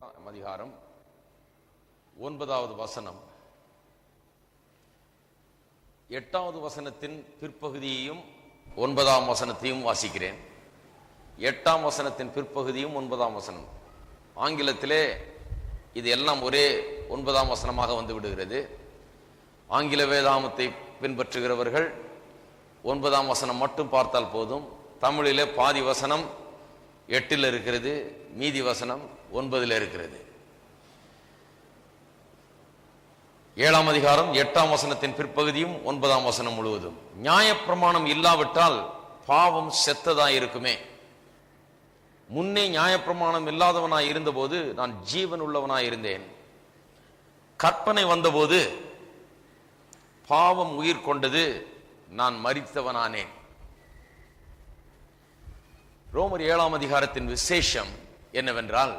அதிகாரம் 9வது வசனம் 8வது வசனத்தின் பிற்பகுதியையும் 9ஆம் வசனத்தையும் வாசிக்கிறேன். 8ஆம் வசனத்தின் பிற்பகுதியும் 9ஆம் வசனம். ஆங்கிலத்திலே இது எல்லாம் ஒரே 9ஆம் வசனமாக வந்து விடுகிறது. ஆங்கில வேதாமத்தை பின்பற்றுகிறவர்கள் 9ஆம் வசனம் மட்டும் பார்த்தால் போதும். தமிழிலே பாதி வசனம் 8ல் இருக்கிறது, மீதி வசனம் 9ல் இருக்கிறது. 7ஆம் அதிகாரம் 8ஆம் வசனத்தின் பிற்பகுதியும் 9ஆம் வசனம் முழுவதும். நியாயப்பிரமாணம் இல்லாவிட்டால் பாவம் செத்ததாய் இருக்குமே. முன்னே நியாயப்பிரமாணம் இல்லாதவனாய் இருந்தபோது நான் ஜீவன் உள்ளவனாய் இருந்தேன். கற்பனை வந்தபோது பாவம் உயிர் கொண்டது, நான் மரித்தவனானேன். ரோமர் 7ஆம் அதிகாரத்தின் விசேஷம் என்னவென்றால்,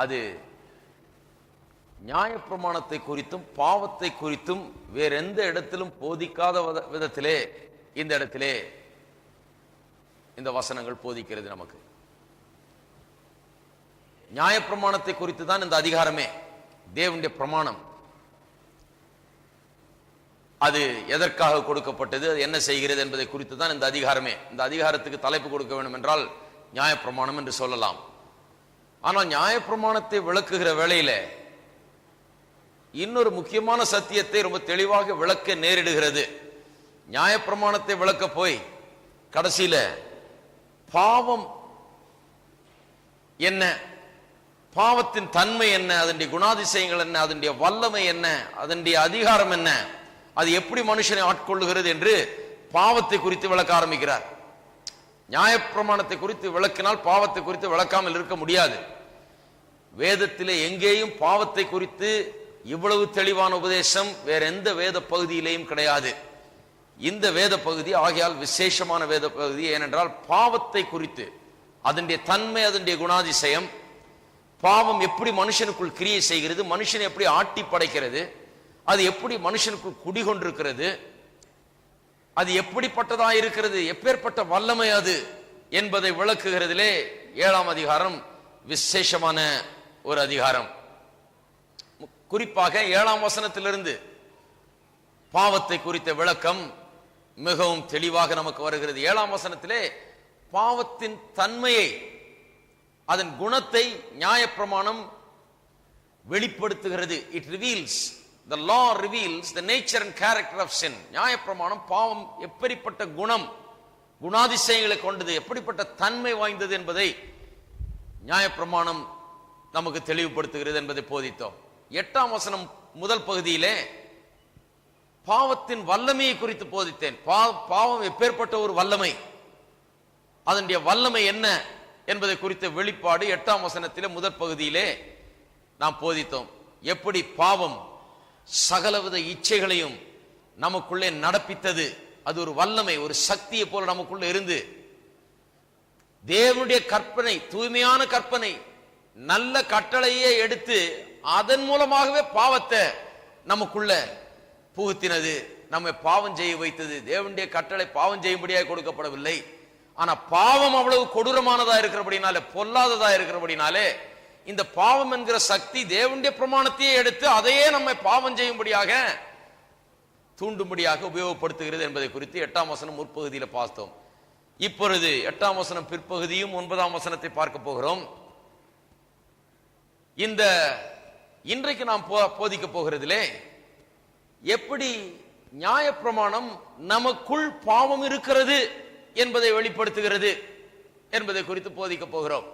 அது நியாயப்பிரமாணத்தை குறித்தும் பாவத்தை குறித்தும் வேற எந்த இடத்திலும் போதிக்காத விதத்திலே இந்த இடத்திலே இந்த வசனங்கள் போதிக்கிறது. நமக்கு நியாயப்பிரமாணத்தை குறித்து தான் இந்த அதிகாரமே. தேவனுடைய பிரமாணம் அது எதற்காக கொடுக்கப்பட்டது, அது என்ன செய்கிறது என்பதை குறித்து தான் இந்த அதிகாரமே. இந்த அதிகாரத்துக்கு தலைப்பு கொடுக்க வேண்டும் என்றால் நியாயப்பிரமாணம் என்று சொல்லலாம். ஆனால் நியாயப்பிரமாணத்தை விளக்குகிற வேளையில இன்னொரு முக்கியமான சத்தியத்தை ரொம்ப தெளிவாக விளக்க நேரிடுகிறது. நியாயப்பிரமாணத்தை விளக்க போய் கடைசியில பாவம் என்ன, பாவத்தின் தன்மை என்ன, அதனுடைய குணாதிசயங்கள் என்ன, அதனுடைய வல்லமை என்ன, அதனுடைய அதிகாரம் என்ன, அது எப்படி மனுஷனை ஆட்கொள்ளுகிறது என்று பாவத்தை குறித்து விளக்க ஆரம்பிக்கிறார். நியாயப்பிரமாணத்தை குறித்து விளக்கினால் பாவத்தை குறித்து விளக்காமல் இருக்க முடியாது. வேதத்திலே எங்கேயும் பாவத்தை குறித்து இவ்வளவு தெளிவான உபதேசம் வேற எந்த வேத பகுதியிலேயும் கிடையாது. இந்த வேத பகுதி ஆகையால் விசேஷமான வேத பகுதி. ஏனென்றால் பாவத்தை குறித்து, அதனுடைய தன்மை, அதனுடைய குணாதிசயம், பாவம் எப்படி மனுஷனுக்குள் கிரியை செய்கிறது, மனுஷனை எப்படி ஆட்டி படைக்கிறது, அது எப்படி மனுஷனுக்குள் குடிகொண்டிருக்கிறது, அது எப்படிப்பட்டதா இருக்கிறது, எப்பேற்பட்ட வல்லமை அது என்பதை விளக்குகிறதிலே 7ஆம் அதிகாரம் விசேஷமான ஒரு அதிகாரம். குறிப்பாக 7ஆம் வசனத்திலிருந்து பாவத்தை குறித்த விளக்கம் மிகவும் தெளிவாக நமக்கு வருகிறது. 7ஆம் வசனத்திலே பாவத்தின் தன்மையை, அதன் குணத்தை நியாயப்பிரமாணம் வெளிப்படுத்துகிறது. It reveals, the law reveals the nature and character of sin. நியாயப்பிரமாணம் பாவம் எப்படிப்பட்ட குணம், குணாதிசயங்களை கொண்டது, எப்படிப்பட்ட தன்மை வாய்ந்தது என்பதை நியாயப்பிரமாணம் நமக்கு தெளிவுபடுத்துகிறது என்பதை போதித்தோம். 8ஆம் வசனம் முதல் பகுதியிலே பாவத்தின் வல்லமையை குறித்து போதித்தேன். பாவம் எப்பேற்பட்ட ஒரு வல்லமை, அதனுடைய வல்லமை என்ன என்பதை குறித்த வெளிப்பாடு 8ஆம் வசனத்திலே முதல் பகுதியிலே நாம் போதித்தோம். எப்படி பாவம் சகலவித இச்சைகளையும் நமக்குள்ளே நடப்பித்தது, அது ஒரு வல்லமை, ஒரு சக்தியை போல நமக்குள்ள இருந்து தேவனுடைய கற்பனை, தூய்மையான கற்பனை, நல்ல கட்டளையே எடுத்து அதன் மூலமாகவே பாவத்தை நமக்குள்ள புகுத்தினது, நம்மை பாவம் செய்ய வைத்தது. தேவனுடைய கட்டளை பாவம் செய்யும்படியாக கொடுக்கப்படவில்லை. ஆனா பாவம் அவ்வளவு கொடூரமானதா இருக்கிறபடினாலே, பொல்லாததா இருக்கிறபடினாலே, இந்த பாவம் என்கிற சக்தி தேவனுடைய பிரமாணத்தையே எடுத்து அதையே நம்மை பாவம் செய்யும்படியாக, தூண்டும்படியாக உபயோகப்படுத்துகிறது என்பதை குறித்து 8ஆம் வசனம் முற்பகுதியில் பார்த்தோம். இப்பொழுது 8ஆம் வசனம் பிற்பகுதியும் 9ஆம் வசனத்தை பார்க்க போகிறோம். இந்த இன்றைக்கு நாம் போதிக்க போகிறதிலே எப்படி நியாயப்பிரமாணம் நமக்குள் பாவம் இருக்கிறது என்பதை வெளிப்படுத்துகிறது என்பதை குறித்து போதிக்க போகிறோம்.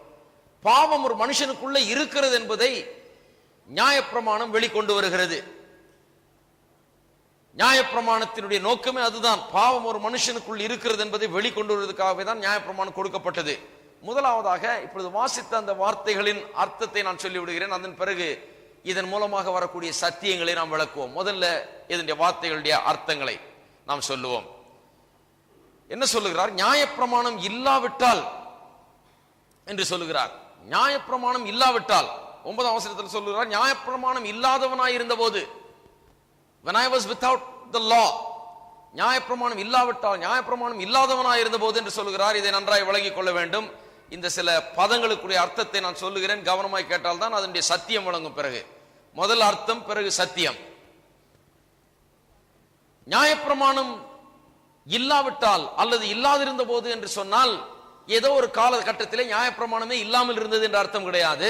பாவம் ஒரு மனுஷனுக்குள்ள இருக்கிறது என்பதை நியாயப்பிரமாணம் வெளிக்கொண்டு வருகிறது. நியாயப்பிரமாணத்தினுடைய நோக்கமே அதுதான். பாவம் ஒரு மனுஷனுக்குள் இருக்கிறது என்பதை வெளிக்கொண்டு வருவதற்காகவே தான் நியாயப்பிரமாணம் கொடுக்கப்பட்டது. முதலாவதாக இப்பொழுது வாசித்த அந்த வார்த்தைகளின் அர்த்தத்தை நான் சொல்லிவிடுகிறேன். அதன் பிறகு இதன் மூலமாக வரக்கூடிய சத்தியங்களை நாம் விளக்குவோம். முதல்ல இதனுடைய வார்த்தைகளுடைய அர்த்தங்களை நாம் சொல்லுவோம். என்ன சொல்லுகிறார்? நியாயப்பிரமாணம் இல்லாவிட்டால் என்று சொல்லுகிறார். நியாயப்பிரமாணம் இல்லாவிட்டால் 9ஆம் வசனத்தில் சொல்லுகிறார், நியாயப்பிரமாணம் இல்லாதவனாய் இருந்த போது, when I was without the law, நியாயப்பிரமாணம் இல்லாவிட்டால், நியாயப்பிரமாணம் இல்லாதவனாய் இருந்த போது என்று சொல்லுகிறார். இதை நன்றாய் விளங்கிக் கொள்ள வேண்டும். இந்த சில பதங்களுக்குரிய அர்த்தத்தை நான் சொல்லுகிறேன், கவனமாய் கேட்டால்தான் அதனுடைய சத்தியம் வழங்கும். பிறகு முதல் அர்த்தம், பிறகு சத்தியம். நியாயப்பிரமாணம் இல்லாவிட்டால் அல்லது இல்லாதிருந்த போது என்று சொன்னால் ஏதோ ஒரு காலகட்டத்திலே நியாயப்பிரமாணமே இல்லாமல் இருந்தது என்ற அர்த்தம் கிடையாது.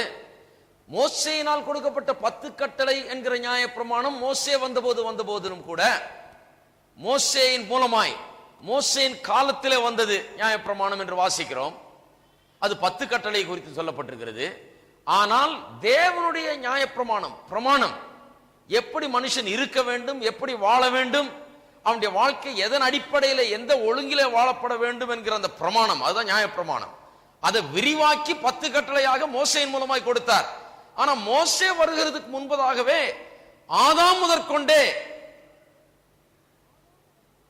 மோசேயினால் கொடுக்கப்பட்ட 10 கட்டளை என்கிற நியாயப்பிரமாணம் மோசே வந்த போதிலும் கூட மோசேயின் மூலமாய் மோசேயின் காலத்திலே வந்தது நியாயப்பிரமாணம் என்று வாசிக்கிறோம். அது 10 கட்டளை குறித்து சொல்லப்பட்டிருக்கிறது. ஆனால் தேவனுடைய பிரமாணம் எப்படி மனுஷன் இருக்க வேண்டும், எப்படி வாழ வேண்டும், அவனுடைய வாழ்க்கை எதன் அடிப்படையில் எந்த ஒழுங்கிலே வாழப்பட வேண்டும் என்கிற அந்த பிரமாணம், அதுதான் நியாயப்பிரமாணம். அதை விரிவாக்கி 10 கட்டளையாக மோசேயின் மூலமாய் கொடுத்தார். ஆனா மோசே வருகிறதுக்கு முன்பதாகவே ஆதாம் முதற்கொண்டே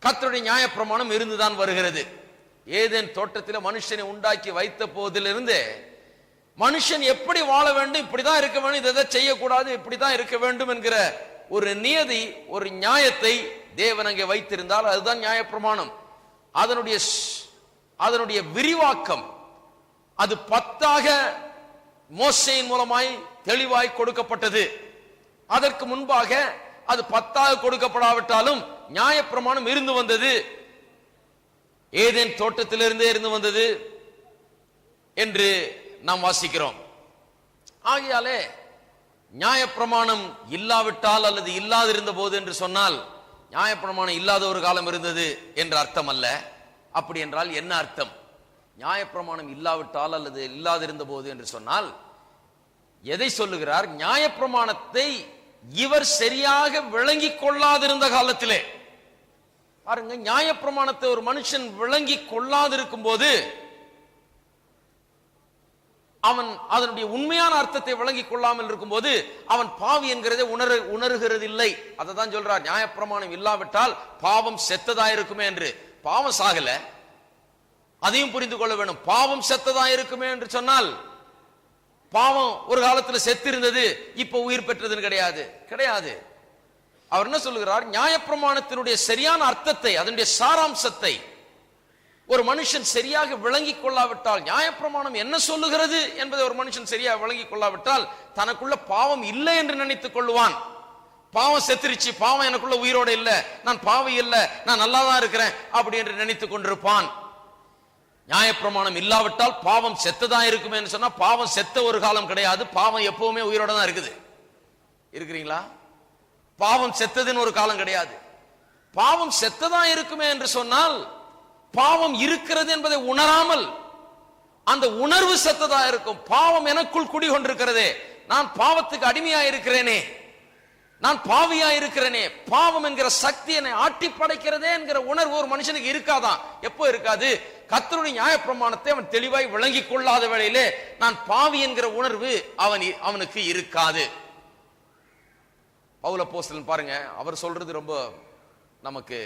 கர்த்தருடைய நியாயப்பிரமாணம் இருந்துதான் வருகிறது. ஏதேன் தோட்டத்தில் மனுஷனை உண்டாக்கி வைத்த போதிலிருந்து மனுஷன் எப்படி வாழ வேண்டும், இப்படிதான் இருக்க வேண்டும், இதை செய்யக்கூடாது, இப்படிதான் இருக்க வேண்டும் என்கிற ஒரு நியதி, ஒரு நியாயத்தை தேவன் அங்கே வைத்திருந்தால் அதுதான் நியாயப்பிரமாணம். அதனுடைய விரிவாக்கம் அது 10ஆக மோசேயின் மூலமாய் தெளிவாய் கொடுக்கப்பட்டது. அதற்கு முன்பாக அது 10ஆக கொடுக்கப்படாவிட்டாலும் நியாயப்பிரமாணம் இருந்து வந்தது. ஏதேன் தோட்டத்திலிருந்தே இருந்து வந்தது என்று நாம் வாசிக்கிறோம். ஆகையாலே நியாயப்பிரமாணம் இல்லாவிட்டால் அல்லது இல்லாதிருந்த போது என்று சொன்னால் நியாயப்பிரமாணம் இல்லாத ஒரு காலம் இருந்தது என்ற அர்த்தம் அல்ல. அப்படி என்றால் என்ன அர்த்தம்? நியாயப்பிரமாணம் இல்லாவிட்டால் அல்லது இல்லாதிருந்த போது என்று சொன்னால் எதை சொல்லுகிறார்? நியாயப்பிரமாணத்தை இவர் சரியாக விளங்கிக் கொள்ளாதிருந்த காலத்திலே. பாருங்க, நியாயப்பிரமாணத்தை ஒரு மனுஷன் விளங்கி கொள்ளாதிருக்கும் போது அவன் அதனுடைய உண்மையான அர்த்தத்தை விளங்கி கொள்ளாமல் இருக்கும் போது அவன் பாவி என்கிறதை உணர்கிறது இல்லை. அதை தான் சொல்றார், நியாயப்பிரமாணம் இல்லாவிட்டால் பாவம் செத்ததாயிருக்குமே என்று. பாவம் சாகல, அதையும் புரிந்து கொள்ள வேண்டும். பாவம் செத்ததாயிருக்குமே என்று சொன்னால் பாவம் ஒரு காலத்தில் செத்து இருந்தது, இப்ப உயிர் பெற்றதுன்னு கிடையாது. அவர் என்ன சொல்லுகிறார்? நியாயப்பிரமாணத்தினுடைய சரியான அர்த்தத்தை, அதனுடைய சாராம்சத்தை ஒரு மனுஷன் சரியாக விளங்கி கொள்ளாவிட்டால், நியாயப்பிரமாணம் என்ன சொல்லுகிறது என்பதை ஒரு மனுஷன் சரியாக விளங்கி கொள்ளாவிட்டால் தனக்குள்ள பாவம் இல்லை என்று நினைத்துக் கொள்வான். பாவம் செத்துருச்சு, பாவம் எனக்குள்ள உயிரோட இல்ல, நான் பாவி இல்ல, நான் நல்லா தான் இருக்கிறேன் அப்படி என்று நினைத்துக் கொண்டிருப்பான். நியாயப்பிரமாணம் இல்லாவிட்டால் பாவம் செத்ததான் இருக்குமே சொன்னா பாவம் செத்த ஒரு காலம் கிடையாது. பாவம் எப்பவுமே உயிரோட தான் இருக்குது. இருக்கிறீங்களா? பாவம் செத்ததுன்னு ஒரு காலம் கிடையாது. பாவம் செத்ததான் இருக்குமே என்று சொன்னால் பாவம் இருக்கிறது என்பதை உணராமல் அந்த உணர்வு செத்ததா இருக்கும். பாவம் எனக்குள் குடிகொண்டிருக்கிறதே, நான் பாவத்துக்கு அடிமையா இருக்கிறேனே, நான் பாவியா இருக்கிறேனே, பாவம் என்கிற சக்தி என்னை ஆட்டி படைக்கிறதே என்கிற உணர்வு ஒரு மனுஷனுக்கு இருக்காதான். எப்போ இருக்காது? கர்த்தருடைய நியாயப்பிரமாணத்தை அவன் தெளிவாய் விளங்கி கொள்ளாத வேளையிலே நான் பாவி என்கிற உணர்வு அவனுக்கு இருக்காது. பவுல் அப்போஸ்தலன் பாருங்க, அவர் சொல்றது ரொம்ப நமக்கு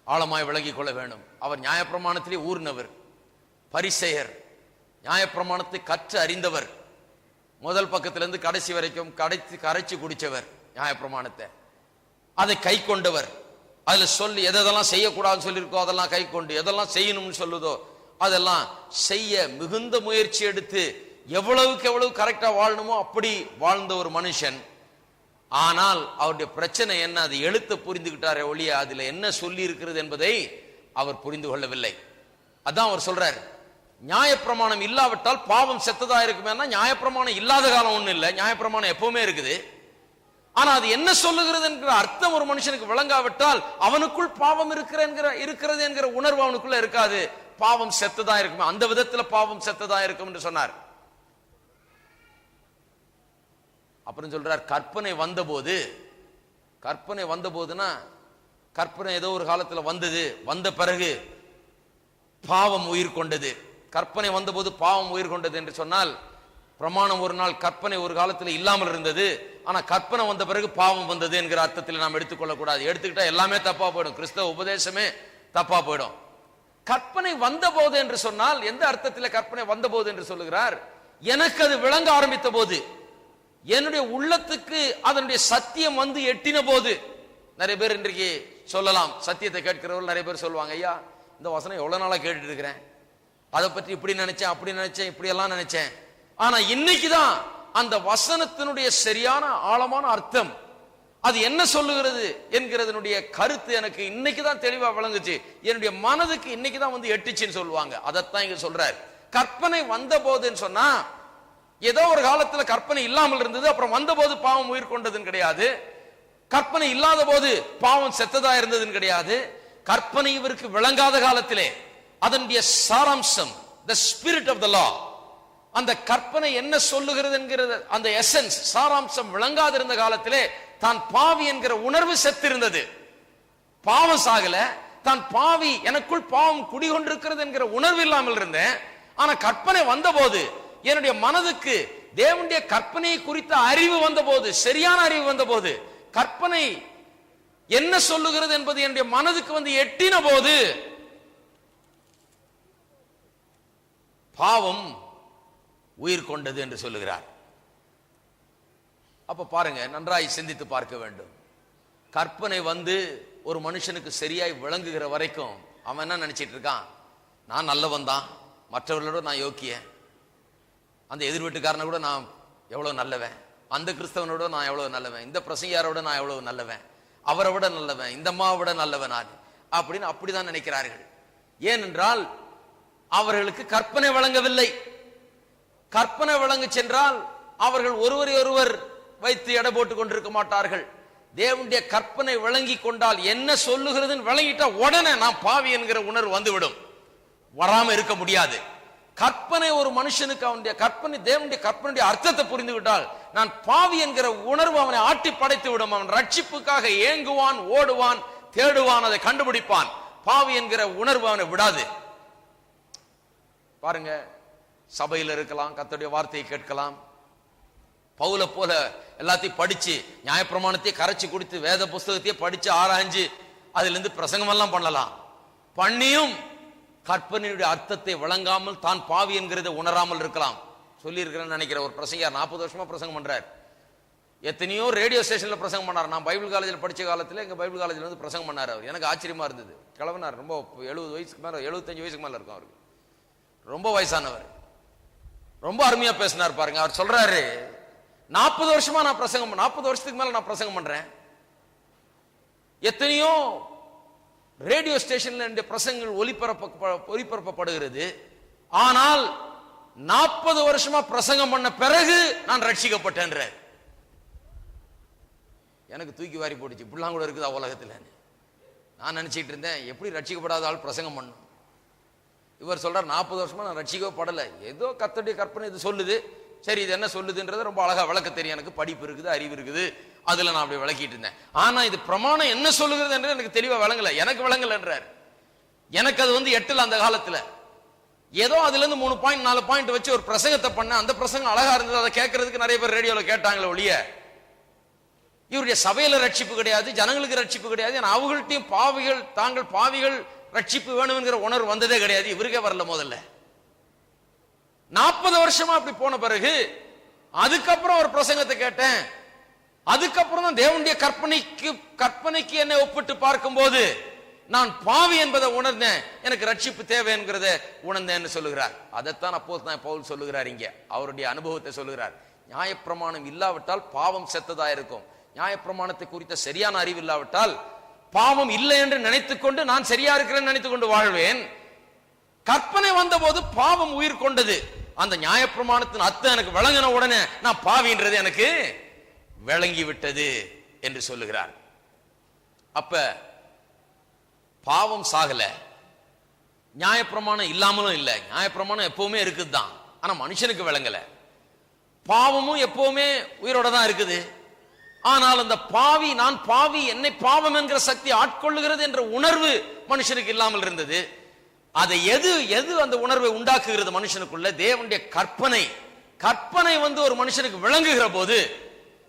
ஆழமாய் விளங்கி கொள்ள வேண்டும். அவர் நியாயப்பிரமாணத்திலே ஊர்னவர், பரிசேயர், நியாயப்பிரமாணத்தை கற்று அறிந்தவர், முதல் பக்கத்திலிருந்து கடைசி வரைக்கும் கரைச்சு குடிச்சவர், நியாயப்பிரமாணத்தை அதை கை கொண்டவர். அதுல சொல்லி எதெல்லாம் செய்யக்கூடாதுன்னு சொல்லியிருக்கோ அதெல்லாம் கை கொண்டு, எதெல்லாம் செய்யணும்னு சொல்லுதோ அதெல்லாம் செய்ய மிகுந்த முயற்சி எடுத்து எவ்வளவுக்கு எவ்வளவு கரெக்டா வாழணுமோ அப்படி வாழ்ந்த ஒரு மனுஷன். ஆனால் அவருடைய பிரச்சனை என்ன? அது எழுத்து புரிந்துகிட்டாரே ஒழிய அதுல என்ன சொல்லி இருக்கிறது என்பதை அவர் புரிந்து கொள்ளவில்லை. அதான் அவர் சொல்றார், நியாயப்பிரமாணம் இல்லாவிட்டால் பாவம் செத்ததா இருக்குமே. நியாயப்பிரமாணம் இல்லாத காலம் ஒண்ணு இல்லை, நியாயப்பிரமாணம் எப்பவுமே இருக்குது. ஆனா அது என்ன சொல்லுகிறது என்கிற அர்த்தம் ஒரு மனுஷனுக்கு விளங்காவிட்டால் அவனுக்குள் பாவம் இருக்கிறது என்கிற உணர்வு அவனுக்குள்ள இருக்காது. பாவம் செத்ததா இருக்குமே, அந்த விதத்துல பாவம் செத்ததா இருக்கும் என்று சொன்னார். அப்புறம் சொல்றார், கற்பனை வந்தபோதுனா கற்பனை ஏதோ ஒரு காலத்துல வந்தது, வந்த பிறகு பாவம் உயிர் கொண்டது. கற்பனை வந்தபோது பாவம் உயிர் கொண்டது என்று சொன்னால் பிரமாணம் ஒரு நாள், கற்பனை ஒரு காலத்தில் இல்லாமல் இருந்தது, ஆனா கற்பனை வந்த பிறகு பாவம் வந்தது என்கிற அர்த்தத்தில் நாம் எடுத்துக்கொள்ளக்கூடாது. எடுத்துக்கிட்டா எல்லாமே தப்பா போயிடும், கிறிஸ்தவ உபதேசமே தப்பா போயிடும். கற்பனை வந்த போது என்று சொன்னால் எந்த அர்த்தத்தில் கற்பனை வந்த போது என்று சொல்லுகிறார்? எனக்கு அது விளங்க ஆரம்பித்த போது, என்னுடைய உள்ளத்துக்கு அதனுடைய சத்தியம் வந்து எட்டின போது. நிறைய பேர் இன்றைக்கு சொல்லலாம், சத்தியத்தை கேட்கிறவர்கள் நிறைய பேர் சொல்லுவாங்க, ஐயா இந்த வசனம் எவ்வளவு நாளா கேட்டுட்டு இருக்கிறேன், அதை பற்றி இப்படி நினைச்சேன், அப்படி நினைச்சேன், இப்படி எல்லாம் நினைச்சேன். ஆனா இன்னைக்குதான் அந்த வசனத்தினுடைய சரியான ஆழமான அர்த்தம், அது என்ன சொல்லுகிறது என்கிறதனுடைய கருத்து எனக்கு இன்னைக்குதான் தெளிவா விளங்குச்சு. என்னுடைய மனதுக்கு இன்னைக்குதான் வந்து எட்டுச்சுன்னு சொல்லுவாங்க. அதைத்தான் இங்க சொல்றாரு. கற்பனை வந்த போதுன்னு சொன்னா ஏதோ ஒரு காலத்துல கற்பனை இல்லாமல் இருந்தது, அப்புறம் வந்த போது பாவம் உயிர் கொண்டதுன்னு கிடையாது. கற்பனை இல்லாத போது பாவம் செத்ததா இருந்ததுன்னு கிடையாது. கற்பனை இவருக்கு விளங்காத காலத்திலே அதனுடைய சாராம்சம், the spirit of the law, அந்த கற்பனை என்ன சொல்லுகிறது என்கிறது அந்த எசன்ஸ் சாராம்சம் விளங்காதிருந்த காலத்திலே தான் பாவி என்கிற உணர்வு செத்திருந்தது. பாவம் சாகல, தான் பாவி, எனக்குள் பாவம் குடிகொண்டிருக்கிறது என்கிற உணர்வு இல்லாமல் இருந்தேன். ஆனா கற்பனை வந்தபோது என்னுடைய மனதுக்கு தேவனுடைய கற்பனையை குறித்த அறிவு வந்தபோது, சரியான அறிவு வந்தபோது, கற்பனை என்ன சொல்லுகிறது என்பது என்னுடைய மனதுக்கு வந்து எட்டின போது பாவம் உயிர் கொண்டது என்று சொல்லுகிறார். அப்ப பாருங்க, நன்றாய் சிந்தித்து பார்க்க வேண்டும். கற்பனை வந்து ஒரு மனுஷனுக்கு சரியாய் விளங்குகிற வரைக்கும் அவன் என்ன நினைச்சிட்டு இருக்கான்? நான் நல்லவன் தான், மற்றவர்களோட நான் யோக்கிய, அந்த எதிர் வீட்டுக்காரனை கூட நான் எவ்வளவு நல்லவன், அந்த கிறிஸ்தவனோட நான் எவ்வளவு நல்லவன், இந்த பிரசங்கியாரோட நான் எவ்வளவு நல்லவன், அவரை விட நல்லவன், இந்த அம்மாவை விட நல்லவன் நான் அப்படின்னு அப்படிதான் நினைக்கிறார்கள். ஏனென்றால் அவர்களுக்கு கற்பனை வழங்கவில்லை. கற்பனை வழங்கு சென்றால் அவர்கள் ஒருவரை ஒருவர் வைத்து எடை போட்டுக் கொண்டிருக்க மாட்டார்கள். தேவனுடைய கற்பனை விளங்கி கொண்டால் என்ன சொல்லுகிறதுன்னு விளங்கிட்டா உடனே நான் பாவி என்கிற உணர்வு வந்துவிடும், வராம இருக்க முடியாது. கற்பனை ஒரு மனுஷனுக்கு அவனுடைய கற்பனை, தேவனுடைய கற்பனையுடைய அர்த்தத்தை புரிந்து விட்டால் நான் பாவி என்கிற உணர்வு அவனை ஆட்டி படைத்து விடும். அவன் ரட்சிப்புக்காக ஏங்குவான், ஓடுவான், தேடுவான், அதை கண்டுபிடிப்பான். பாவி என்கிற உணர்வு அவனை விடாது. பாருங்க, சபையில் இருக்கலாம், கர்த்தருடைய வார்த்தையை கேட்கலாம், பவுல போல எல்லாத்தையும் படிச்சு நியாயப்பிரமாணத்தையே கரைச்சி குடித்து வேத புஸ்தகத்தையே படிச்சு ஆராய்ஞ்சு அதுல இருந்து பிரசங்கம் எல்லாம் பண்ணலாம். பண்ணியும் கற்பனையுடைய அர்த்தத்தை வழங்காமல் தான் பாவி என்கிறத உணராமல் இருக்கலாம். சொல்லி இருக்கிறேன்னு நினைக்கிற ஒரு பிரசங்கியார் 40 வருஷமா பிரசங்கம் பண்றார். எத்தனையோ ரேடியோ ஸ்டேஷன்ல பிரசங்கம் பண்ணார். நான் பைபிள் காலேஜில் படிச்ச காலத்துல எங்க பைபிள் காலேஜில் வந்து பிரசங்கம் பண்ணார். அவர் எனக்கு ஆச்சரியமா இருந்தது. கிழவனார், ரொம்ப 70 வயசுக்கு மேல, 75 வயசுக்கு மேல இருக்கும் அவருக்கு, ரொம்ப வயசானவர். ரொம்ப அருமையா பேசினார் பாருங்க. அவர் சொல்றாரு, 40 வருஷமா நான் பிரசங்கம், 40 வருஷத்துக்கு மேல நான் பிரசங்கம் பண்றேன். எத்தனையோ ரேடியோ ஸ்டேஷன்ல இந்த பிரசங்கங்கள் ஒளிபரப்பப்படுகிறது. ஆனால் 40 வருஷமா பிரசங்கம் பண்ண பிறகு நான் ரட்சிக்கப்பட்டேன். எனக்கு தூக்கி வாரி போட்டுச்சு. இப்படிலாம் கூட இருக்குதா உலகத்துல? நான் நினைச்சிட்டு இருந்தேன், எப்படி ரட்சிக்கப்படாத ஆள் பிரசங்கம் பண்ணும். இவர் சொல்றார், 40 வருஷமா நான் ரட்சிக்கப்படல, ஏதோ கர்த்தருடைய கற்பனை இது சொல்லுது, சரி இது என்ன சொல்லுதுன்றது ரொம்ப அழகா விளக்க தெரியும், எனக்கு படிப்பு இருக்குது, அறிவு இருக்குது, அதுல நான் அப்படி விளக்கிட்டு இருந்தேன். ஆனா இது பிரமாணம் என்ன சொல்லுகிறது என்று எனக்கு தெளிவா விளங்கல, எனக்கு விளங்கலன்றார். எனக்கு அது வந்து எட்டல. அந்த காலத்துல ஏதோ அதுல இருந்து 3 பாயிண்ட் 4 பாயிண்ட் வச்சு ஒரு பிரசங்கத்தை பண்ண, அந்த பிரசங்கம் அழகா இருந்தது, அதை கேட்கறதுக்கு நிறைய பேர் ரேடியோல கேட்டாங்களே ஒழிய இவருடைய சபையில ரட்சிப்பு கிடையாது, ஜனங்களுக்கு ரட்சிப்பு கிடையாது. அவங்கள்ட்டையும் பாவிகள், தாங்கள் பாவிகள், ரட்சிப்பு வேணும் என்கிற உணர்வு வந்ததே கிடையாது. இவருக்கே வரல. முதல்ல 40 வருஷமா அப்படி போன பிறகு அதுக்கப்புறம் ஒரு பிரசங்கத்தை கேட்டேன். அதுக்கப்புறம் தான் தேவனுடைய கற்பனைக்கு என்னை ஒப்பிட்டு பார்க்கும் போது நான் பாவி என்பதை உணர்ந்தேன், எனக்கு ரட்சிப்பு தேவை என்கிறத உணர்ந்தேன்னு சொல்லுகிறார். அதைத்தான் அப்போஸ்தலன் பவுல் சொல்லுகிறார். இங்க அவருடைய அனுபவத்தை சொல்லுகிறார். நியாயப்பிரமாணம் இல்லாவிட்டால் பாவம் செத்ததா இருக்கும். நியாயப்பிரமாணத்தை குறித்த சரியான அறிவு இல்லாவிட்டால் பாவம் இல்லை என்று நினைத்துக்கொண்டு நான் சரியா இருக்கிறேன்னு நினைத்துக்கொண்டு வாழ்வேன். கற்பனை வந்த போது பாவம் உயிர் கொண்டது. அந்த நியாயப்பிரமாணத்தின் அர்த்தம் எனக்கு விளங்கின உடனே நான் பாவின்றது எனக்கு விளங்கி விட்டது என்று சொல்லுகிறார். அப்ப பாவம் சாகல, நியாயப்பிரமாணம் இல்லாமலும் இல்லை. நியாயப்பிரமாணம் எப்பவுமே இருக்குதுதான், ஆனா மனுஷனுக்கு விளங்கல. பாவமும் எப்பவுமே உயிரோட தான் இருக்குது. ஆனால் அந்த பாவி, நான் பாவி, என்னை பாவம் என்கிற சக்தி ஆட்கொள்ளுகிறது என்ற உணர்வு மனுஷனுக்கு இல்லாமல் இருந்தது. அதை எது அந்த உணர்வை உண்டாக்குகிறது மனுஷனுக்குள்ள? தேவனுடைய கற்பனை வந்து ஒரு மனுஷனுக்கு விளங்குகிற போது,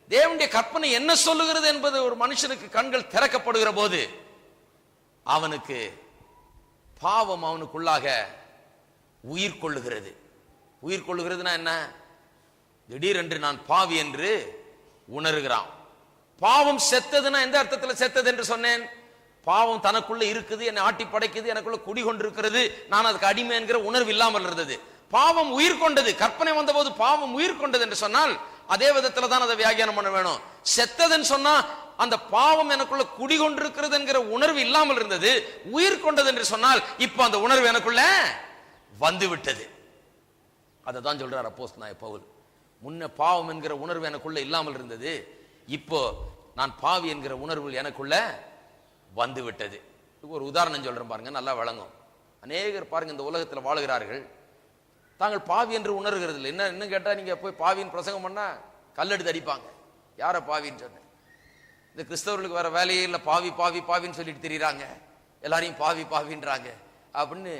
தேவனுடைய கற்பனை என்ன சொல்லுகிறது என்பது ஒரு மனுஷனுக்கு கண்கள் திறக்கப்படுகிற போது அவனுக்கு பாவம் அவனுக்குள்ளாக உயிர் கொள்ளுகிறது. உயிர் கொள்ளுகிறதுனா என்ன? திடீரென்று நான் பாவி என்று உணர்கிறான். பாவம் செத்ததுன்னா எந்த அர்த்தத்தில் செத்தது என்று சொன்னேன்? பாவம் தனக்குள்ள இருக்குது, என்னை ஆட்டி படைக்குது, எனக்குள்ள குடிகொண்டிருக்கிறது, நான் அதுக்கு அடிமை என்கிற உணர்வு இல்லாமல் இருந்தது. பாவம் உயிர் கொண்டது. கற்பனை வந்த போது பாவம் உயிர் கொண்டது என்று சொன்னால் அதே விதத்துல தான் அதை வியாக்கியானம் பண்ண வேணும். செத்ததுன்னு சொன்னா அந்த பாவம் எனக்குள்ள குடிகொண்டிருக்கிறது என்கிற உணர்வு இல்லாமல் இருந்தது. உயிர் கொண்டது என்று சொன்னால் இப்ப அந்த உணர்வு எனக்குள்ள வந்து விட்டது. அதை தான் சொல்றார் அப்போஸ்தலனாகிய பவுல். முன்ன பாவம் என்கிற உணர்வு எனக்குள்ள இல்லாமல் இருந்தது, இப்போ நான் பாவி என்கிற உணர்வு எனக்குள்ள வந்து விட்டது. ஒரு உதாரணம் சொல்றேன் பாருங்க, நல்லா விளங்கும். அநேகர் பாருங்க இந்த உலகத்தில் வாழுகிறார்கள், தாங்கள் பாவி என்று உணர்கிறது இல்லை. என்ன கேட்டா நீங்க போய் பாவின்னு பிரசங்கம் பண்ணா கல்லெடுத்து அடிப்பாங்க. யார பாவின்னு சொன்ன? இந்த கிறிஸ்தவர்களுக்கு வேற வேலையே இல்லை, பாவி பாவி பாவின்னு சொல்லிட்டு திரிகிறாங்க, எல்லாரையும் பாவி பாவின்றாங்க அப்படின்னு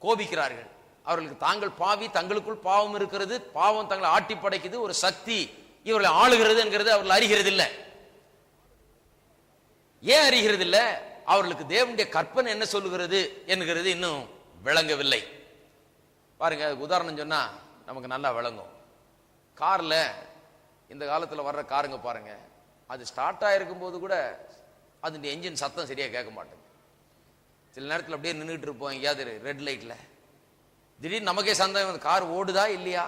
கோபிக்கிறார்கள். அவர்களுக்கு தாங்கள் பாவி, தங்களுக்குள் பாவம் இருக்கிறது, பாவம் தங்களை ஆட்டி படைக்குது, ஒரு சக்தி இவர்களை ஆளுகிறது என்கிறது அவர்கள் அறிகிறது இல்லை. ஏன் அறிகிறது இல்லை? அவர்களுக்கு தேவனுடைய கற்பனை என்ன சொல்லுகிறது என்கிறது இன்னும் விளங்கவில்லை. பாருங்க, உதாரணம் சொன்னா நமக்கு நல்லா விளங்கும். கார்ல இந்த காலத்தில் வர்ற காருங்க பாருங்க, அது ஸ்டார்ட் ஆயிருக்கும் போது கூட அதனுடைய என்ஜின் சத்தம் சரியா கேட்க மாட்டேங்குது. சில நேரத்தில் அப்படியே நின்றுட்டு இருப்போம் எங்கேயாவது ரெட் லைட்ல, திடீர்னு நமக்கே சந்தேகம், கார் ஓடுதா இல்லையா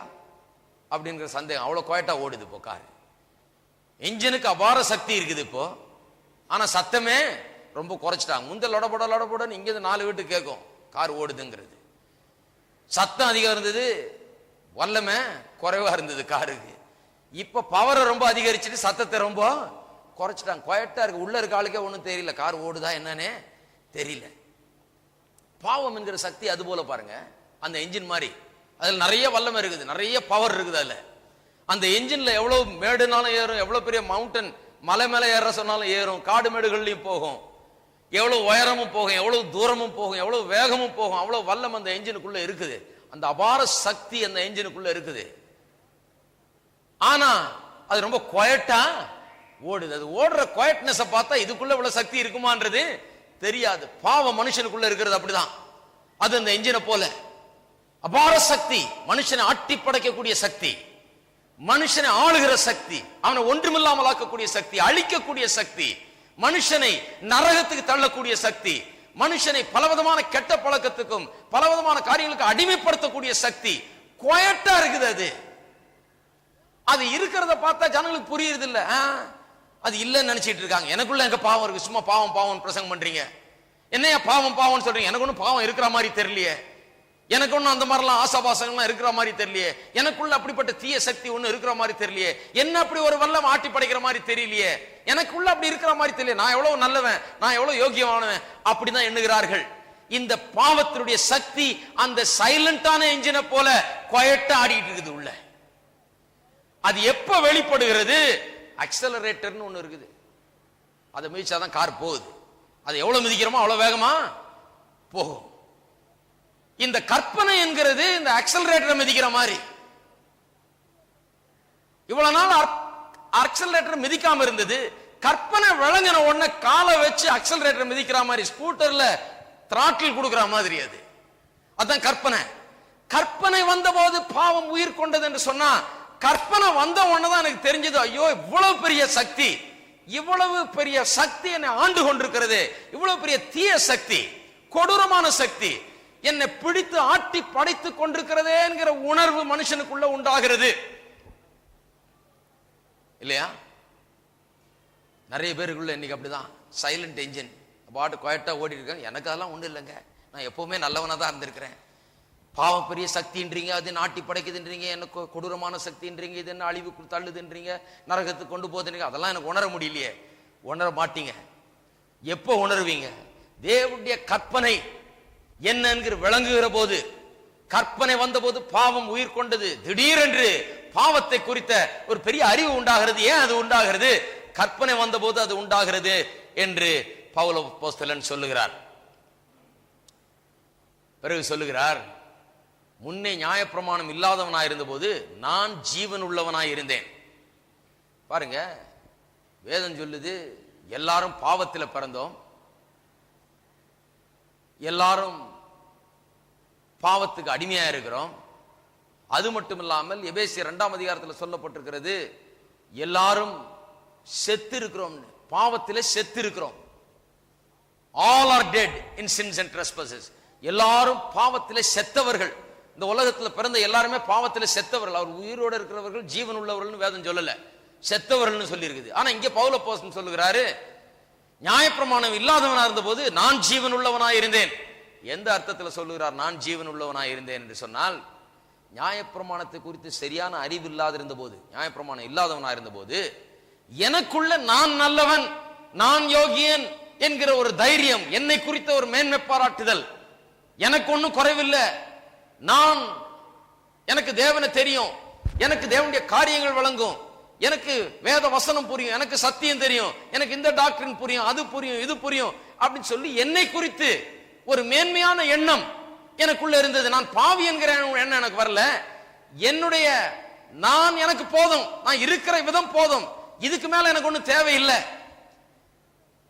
அப்படிங்கிற சந்தேகம். அவ்வளோ குவைட்டா ஓடுது இப்போ கார். என்ஜினுக்கு அபார சக்தி இருக்குது இப்போ, ஆனா சத்தமே ரொம்ப குறைச்சிட்டாங்க. முந்த லொடபட லொடபடன்னு இங்கிருந்து 4 வீட்டுக்கு கேட்கும் கார் ஓடுதுங்கிறது. சத்தம் அதிகம் இருந்தது, வல்லமை குறைவா இருந்தது காருக்கு. இப்ப பவரை ரொம்ப அதிகரிச்சுட்டு சத்தத்தை ரொம்ப குறைச்சிட்டாங்க. குவைட்டா இருக்கு, உள்ள இருக்க ஆளுக்கே ஒன்றும் தெரியல கார் ஓடுதா என்னன்னே தெரியல. பாவம் என்கிற சக்தி அது போல பாருங்க, அந்த என்ஜின் மாதிரி அதில் நிறைய வல்லமை இருக்குது, நிறைய பவர் இருக்குது. அதுல அந்த என்ஜின்ல எவ்வளவு மேடுனாலும் ஏறும், எவ்வளவு பெரிய மவுண்டன் மலை மேல ஏற சொன்னாலும் ஏறும், காடு மேடுகள்லையும் போகும், எவ்வளவு உயரமும் போகும், எவ்வளவு தூரமும் போகும், எவ்வளவு வேகமும் போகும். அவ்வளவு வல்லம் அந்த என்ஜினுக்குள்ள இருக்குது, அந்த அபார சக்தி அந்த என்ஜினுக்குள்ள இருக்குது. ஆனா அது ரொம்ப குவைட்டா ஓடுது. அது ஓடுற குவைட்னஸ் பார்த்தா இதுக்குள்ள இவ்வளவு சக்தி இருக்குமான்றது தெரியாது. பாவம் மனுஷனுக்குள்ள இருக்கிறது அப்படிதான். அது அந்த என்ஜினை போல அபார சக்தி, மனுஷனை ஆட்டி படைக்கக்கூடிய சக்தி, மனுஷனை ஆளுகிற சக்தி, அவனை ஒன்றுமில்லாமல் ஆக்கக்கூடிய சக்தி, அழிக்கக்கூடிய சக்தி, மனுஷனை நரகத்துக்கு தள்ளக்கூடிய சக்தி, மனுஷனை பலவிதமான கெட்ட பழக்கத்துக்கும் பலவிதமான காரியங்களுக்கு அடிமைப்படுத்தக்கூடிய சக்தி குவைட்டா இருக்குது. அது இருக்கிறத பார்த்தா ஜனங்களுக்கு புரியுறது இல்ல, அது இல்லைன்னு நினைச்சிட்டு இருக்காங்க. எனக்குள்ள எங்க பாவம் இருக்கு, சும்மா பாவம் பாவம் பிரசங்கம் பண்றீங்க, என்னையா பாவம் பாவம்னு சொல்றீங்க, எனக்கு ஒன்னும் பாவம் இருக்கிற மாதிரி தெரியலையே, எனக்கு ஒன்னும் அந்த மாதிரிலாம் ஆசாபாசங்கள்லாம் இருக்கிற மாதிரி தெரியலையே, எனக்குள்ள அப்படிப்பட்ட தீய சக்தி ஒண்ணு இருக்கிற மாதிரி தெரியலையே, என்ன அப்படி ஒரு வல்லம் ஆட்டி படைக்கிற மாதிரி தெரியலையே, எனக்குள்ள அப்படி இருக்கிற மாதிரி தெரியல, நான் எவ்வளவு நல்லவன், நான் எவ்வளவு யோக்கியமானவன் அப்படிதான் எண்ணுகிறார்கள். இந்த பாவத்தினுடைய சக்தி அந்த சைலண்டான என்ஜினை போல குவைட்டா ஆடிட்டு இருக்குது உள்ள. அது எப்ப வெளிப்படுகிறது? அக்சலரேட்டர்னு ஒண்ணு இருக்குது, அதை மிதிச்சாதான் கார் போகுது. அது எவ்வளவு மிதிக்கிறோமோ அவ்வளவு வேகமா போகும். இந்த கற்பனை என்கிறது இந்த அக்சலரேட்டரை மிதிக்கிற மாதிரி. இவ்வளவு நாள் அக்சலரேட்டர் மிதிக்காம இருந்தது, கற்பனை விளங்கின உடனே காலை வச்சு அக்சலரேட்டர் மிதிக்கிற மாதிரி, ஸ்கூட்டர்ல திராட்டில் கொடுக்கிற மாதிரி. அதான் கற்பனை. கற்பனை வந்த போது பாவம் உயிர் கொண்டது என்று சொன்னா, கற்பனை வந்த உடனே தான் எனக்கு தெரிஞ்சது, ஐயோ இவ்வளவு பெரிய சக்தி, இவ்வளவு பெரிய சக்தி என்னை ஆண்டு கொண்டிருக்கிறது, இவ்வளவு பெரிய தீய சக்தி, கொடூரமான சக்தி என்னை பிடித்து ஆட்டி படைத்துக் கொண்டிருக்கிறதே என்கிற உணர்வு மனுஷனுக்குள்ள உண்டாகிறது இல்லையா? நிறைய பேருக்குள்ள இன்னைக்கு அப்படிதான் சைலண்ட் என்ஜின் பாட்டு குவைட்டா ஓடி இருக்காங்க. எனக்கு அதெல்லாம் ஒண்ணு இல்லைங்க, நான் எப்பவுமே நல்லவனா தான் இருந்திருக்கிறேன். பாவம் பெரிய சக்தின்றீங்க, அது நாட்டி படைக்குதுன்றீங்க, எனக்கு கொடூரமான சக்தின்றீங்க, இது என்ன அழிவுக்கு தள்ளுதுன்றீங்க, நரகத்துக்கு கொண்டு போகுதுன்றீங்க. அதெல்லாம் எனக்கு உணர முடியலையே. உணர மாட்டீங்க. எப்போ உணர்வீங்க? தேவனுடைய கற்பனை என்னங்கிற விளங்குகிற போது. கற்பனை வந்த போது பாவம் உயிர் கொண்டது. திடீரென்று பாவத்தை குறித்த ஒரு பெரிய அறிவு உண்டாகிறது. ஏன் அது உண்டாகிறது? கற்பனை வந்த போது அது உண்டாகிறது என்று பவுல் அப்போஸ்தலன் சொல்லுகிறார். பிறகு சொல்லுகிறார், முன்னே நியாயப்பிரமாணம் இல்லாதவனாய் இருந்த போது நான் ஜீவன் உள்ளவனாய் இருந்தேன். பாருங்க, வேதம் சொல்லுது எல்லாரும் பாவத்தில் பிறந்தோம், எல்லாரும் பாவத்துக்கு அடிமையா இருக்கிறோம். அது மட்டும் இல்லாமல் எபேசியர் 2ஆம் அதிகாரத்தில் சொல்லப்பட்டிருக்கிறது, எல்லாரும் செத்து இருக்கிறோம், பாவத்தில் செத்து இருக்கிறோம். All are dead in sins and trespasses. எல்லாரும் பாவத்திலே செத்தவர்கள். இந்த உலகத்தில் பிறந்த எல்லாருமே பாவத்தில் செத்தவர்கள். அவர் உயிரோடு இருக்கிறவர்கள் ஜீவன் உள்ளவர்கள் வேதம் சொல்லல, செத்தவர்கள் சொல்லி இருக்குது. ஆனா இங்க பவுல் அப்போஸ்தலன் சொல்லுகிறாரு, நியாயப்பிரமாணம் இல்லாதவனா இருந்த போது நான் ஜீவன் உள்ளவனாய் இருந்தேன். எந்த அர்த்தத்தில் சொல்லுகிறார் நான் ஜீவன் உள்ளவனாய் இருந்தேன் என்று சொன்னால், நியாயப்பிரமாணத்தை குறித்து சரியான அறிவு இல்லாதிருந்த போது, நியாயப்பிரமாணம் இல்லாதவனா இருந்த போது எனக்குள்ள நான் நல்லவன், நான் யோகியன் என்கிற ஒரு தைரியம், என்னை குறித்த ஒரு மேன்மை பாராட்டுதல், எனக்கு ஒன்னும் குறைவில்லை, நான் எனக்கு தேவனை தெரியும், எனக்கு தேவனுடைய காரியங்கள் வழங்கும், எனக்கு வேத வசனம் புரியும், எனக்கு சத்தியம் தெரியும், எனக்கு இந்த டாக்டரின் புரியும், அது புரியும், இது புரியும் அப்படின்னு சொல்லி என்னை குறித்து ஒரு மேன்மையான எண்ணம் எனக்குள்ள இருந்தது. நான் பாவி என்கிற எண்ணம் எனக்கு வரல. என்னுடைய நான் எனக்கு போதும், நான் இருக்கிற விதம் போதும், இதுக்கு மேல எனக்கு ஒன்றும் தேவையில்லை.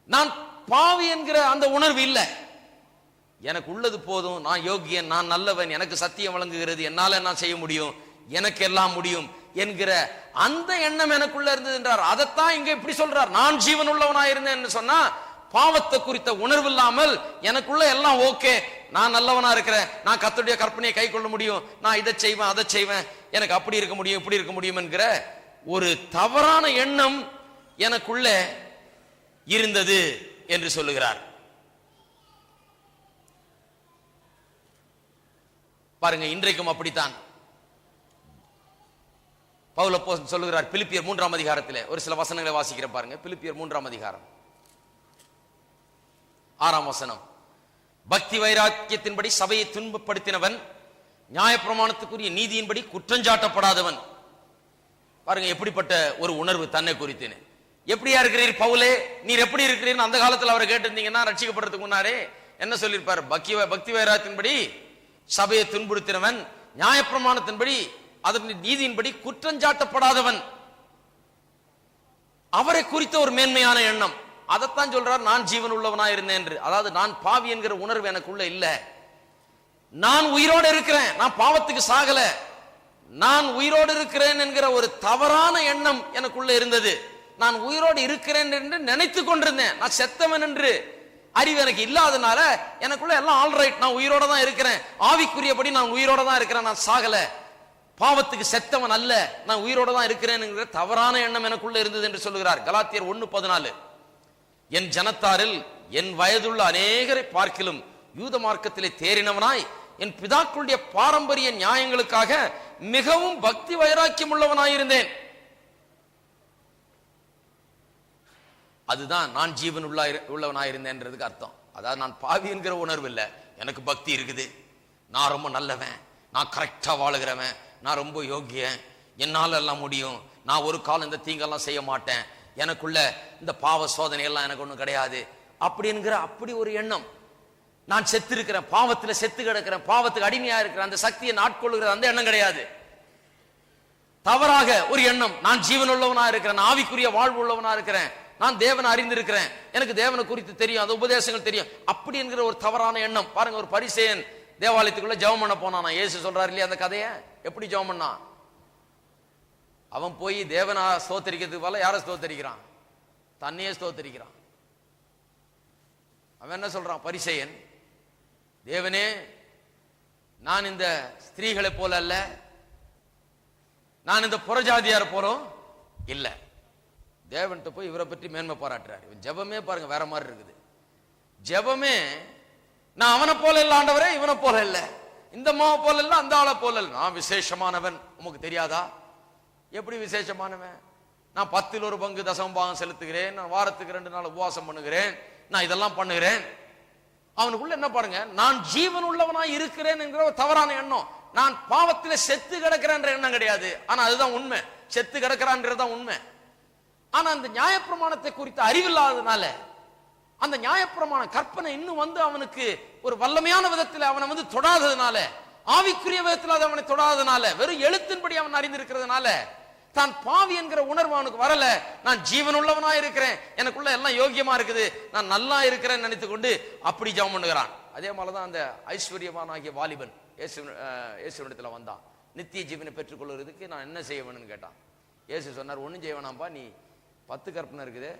நான் பாவி என்கிற அந்த உணர்வு இல்லை, எனக்கு உள்ளது போதும், நான் யோகியன், நான் நல்லவன், எனக்கு சத்தியம் வழங்குகிறது, என்னால நான் செய்ய முடியும், எனக்கு எல்லாம் முடியும் என்கிற அந்த எண்ணம் எனக்குள்ள இருந்தது என்றார். அதைத்தான் இங்க இப்படி சொல்றார், நான் ஜீவன் உள்ளவனாயிருந்தேன் சொன்னா, பாவத்தை குறித்த உணர்வு இல்லாமல் எனக்குள்ள எல்லாம் ஓகே, நான் நல்லவனா இருக்கிறேன், நான் கர்த்தருடைய கற்பனையை கை கொள்ள முடியும், நான் இதை செய்வேன் அதை செய்வேன், எனக்கு அப்படி இருக்க முடியும் இப்படி இருக்க முடியும் என்கிற ஒரு தவறான எண்ணம் எனக்குள்ள இருந்தது என்று சொல்லுகிறார். பாருங்க, இன்றைக்கும் அப்படித்தான் பவுல் அப்போஸ்தலன் சொல்லுகிறார். பிலிப்பியர் 3ஆம் அதிகாரத்தில் ஒரு சில வசனங்களை வாசிக்கிற பாருங்க. பிலிப்பியர் 3ஆம் அதிகாரம் 6ஆம் வசனம். பக்தி வைராக்கியத்தின்படி சபையை துன்பப்படுத்தினவன், நியாயப்பிரமாணத்துக்குரிய நீதியின்படி குற்றஞ்சாட்டப்படாதவன். பாருங்க எப்படிப்பட்ட ஒரு உணர்வு தன்னை குறித்துன்னு. எப்படியா இருக்கிறீர் பவுலே, நீர் எப்படி இருக்கிறீர் அந்த காலத்தில் அவரை கேட்டிருந்தீங்கன்னா ரட்சிக்கப்படுறதுக்கு முன்னாரே என்ன சொல்லியிருப்பார்? பக்தி வைராக்கியத்தின்படி சபையை துன்புறுத்தினவன், நியாயப்பிரமாணத்தின்படி அதன் நீதியின்படி குற்றஞ்சாட்டப்படாதவன். அவரை குறித்த ஒரு மேன்மையான எண்ணம், அதைத்தான் சொல்றார் நான் ஜீவன் உள்ளவனா இருந்தேன் என்று. அதாவது நான் பாவி என்கிற உணர்வு எனக்குள்ள இல்ல, நான் உயிரோடு இருக்கிறேன், நான் பாவத்துக்கு சாகல, நான் உயிரோடு இருக்கிறேன் என்கிற ஒரு தவறான எண்ணம் எனக்குள்ள இருந்தது. நான் உயிரோடு இருக்கிறேன் என்று நினைத்து கொண்டிருந்தேன், நான் செத்தவன் என்று அறிவு எனக்கு இல்லாதனால எனக்குள்ள எல்லாம் ஆல்ரைட், நான் உயிரோட தான் இருக்கிறேன், ஆவிக்குரியபடி நான் உயிரோட தான் இருக்கிறேன், நான் சாகல, பாவத்துக்கு செத்தவன் அல்ல, நான் உயிரோட தான் இருக்கிறேன் என்கிற தவறான எண்ணம் எனக்குள்ள இருந்தது என்று சொல்லுகிறார். கலாத்தியர் 1:14. என் ஜனத்தாரில் என் வயதுள்ள அநேகரை பார்க்கிலும் யூத மார்க்கத்திலே தேறினவனாய் என் பிதாக்களுடைய பாரம்பரிய நியாயங்களுக்காக மிகவும் பக்தி வைராக்கியம் உள்ளவனாயிருந்தேன். அதுதான் நான் ஜீவன் உள்ளவனாயிருந்தேன்றதுக்கு அர்த்தம். அதாவது நான் பாவி என்கிற உணர்வு இல்லை, எனக்கு பக்தி இருக்குது, நான் ரொம்ப நல்லவன், நான் கரெக்டா வாழுகிறவன், நான் ரொம்ப யோகியன், என்னால் எல்லாம் முடியும், நான் ஒரு காலம் இந்த தீங்கெல்லாம் செய்ய மாட்டேன், எனக்குள்ள இந்த பாவ சோதனை எல்லாம் எனக்கு ஒன்றும் கிடையாது அப்படிங்கிற அப்படி ஒரு எண்ணம். நான் செத்து இருக்கிறேன், பாவத்தில் செத்து கிடக்கிறேன், பாவத்துக்கு அடிமையா இருக்கிறேன், அந்த சக்தியை நாட்கொள்ளுகிற அந்த எண்ணம் கிடையாது. தவறாக ஒரு எண்ணம், நான் ஜீவன் உள்ளவனா இருக்கிறேன், ஆவிக்குரிய வாழ்வு உள்ளவனா இருக்கிறேன், நான் தேவனை அறிந்திருக்கிறேன், எனக்கு தேவனை குறித்து தெரியும், அந்த உபதேசங்கள் தெரியும், அப்படி என்கிற ஒரு தவறான எண்ணம். பாருங்க, ஒரு பரிசேயன் தேவாலயத்துக்குள்ள ஜெபம் பண்ண போனானா, இயேசு சொல்றாரு இல்லையா அந்த கதையை, எப்படி ஜெபம் பண்ணா? அவன் போய் தேவனா ஸ்தோத்தரிக்கிறதுக்கு போல யாரை ஸ்தோத்தரிக்கிறான்? தன்னையே ஸ்தோத்தரிக்கிறான். அவன் என்ன சொல்றான்? பரிசேயன், தேவனே நான் இந்த ஸ்திரீகளை போல அல்ல, நான் இந்த புறஜாதியார் போலும் இல்ல. தேவன்கிட்ட போய் இவரை பற்றி மேன்மை பாராட்டுறாரு. இவன் ஜெபமே பாருங்க வேற மாதிரி இருக்குது. ஜெபமே நான் அவனை போல இல்ல ஆண்டவரே, இவனை போல இல்ல, இந்த மாவை போல இல்ல, அந்த ஆளை போல இல்ல, நான் விசேஷமானவன், உமக்கு தெரியாதா? எப்படி விசேஷமானவன்? நான் 1/10 தசமபாகம் செலுத்துகிறேன், நான் வாரத்துக்கு 2 நாள் உபவாசம் பண்ணுகிறேன், நான் இதெல்லாம் பண்ணுகிறேன். அவனுக்குள்ள என்ன பாருங்க, நான் ஜீவன் உள்ளவனா இருக்கிறேன் என்கிற ஒரு தவறான எண்ணம். நான் பாவத்தில செத்து கிடக்கிறேன் எண்ணம் கிடையாது. ஆனா அதுதான் உண்மை, செத்து கிடக்கிறான்றதுதான் உண்மை. ஆனா அந்த நியாயப்பிரமாணத்தை குறித்த அறிவில்லாததுனால, அந்த நியாயப்பிரமாண கற்பனை இன்னும் அவனுக்கு ஒரு வல்லமையான விதத்தில் அவனை தொடாததுனால, ஆவிக்குரிய விதத்தில் அது அவனை தொடாததுனால, வெறும் எழுத்தின்படி அவன் அறிந்திருக்கிறதுனால தான் பாவி என்கிற உணர்வு அவனுக்கு வரல. நான் ஜீவன் உள்ளவனா இருக்கிறேன், எனக்குள்ள எல்லாம் யோகியமா இருக்குது, நான் நல்லா இருக்கிறேன்னு நினைத்து கொண்டு அப்படி ஜெபம் பண்ணுகிறான். அதே மாதிரிதான் அந்த ஐஸ்வர்யவானாகிய வாலிபன் இயேசுவிடத்துல வந்தான். நித்திய ஜீவனை பெற்றுக் கொள்வதற்கு நான் என்ன செய்ய வேணும்னு கேட்டான். இயேசு சொன்னார், ஒன்னும் செய்ய வேணாம்பா, நீ 10 கற்பனை இருக்குது,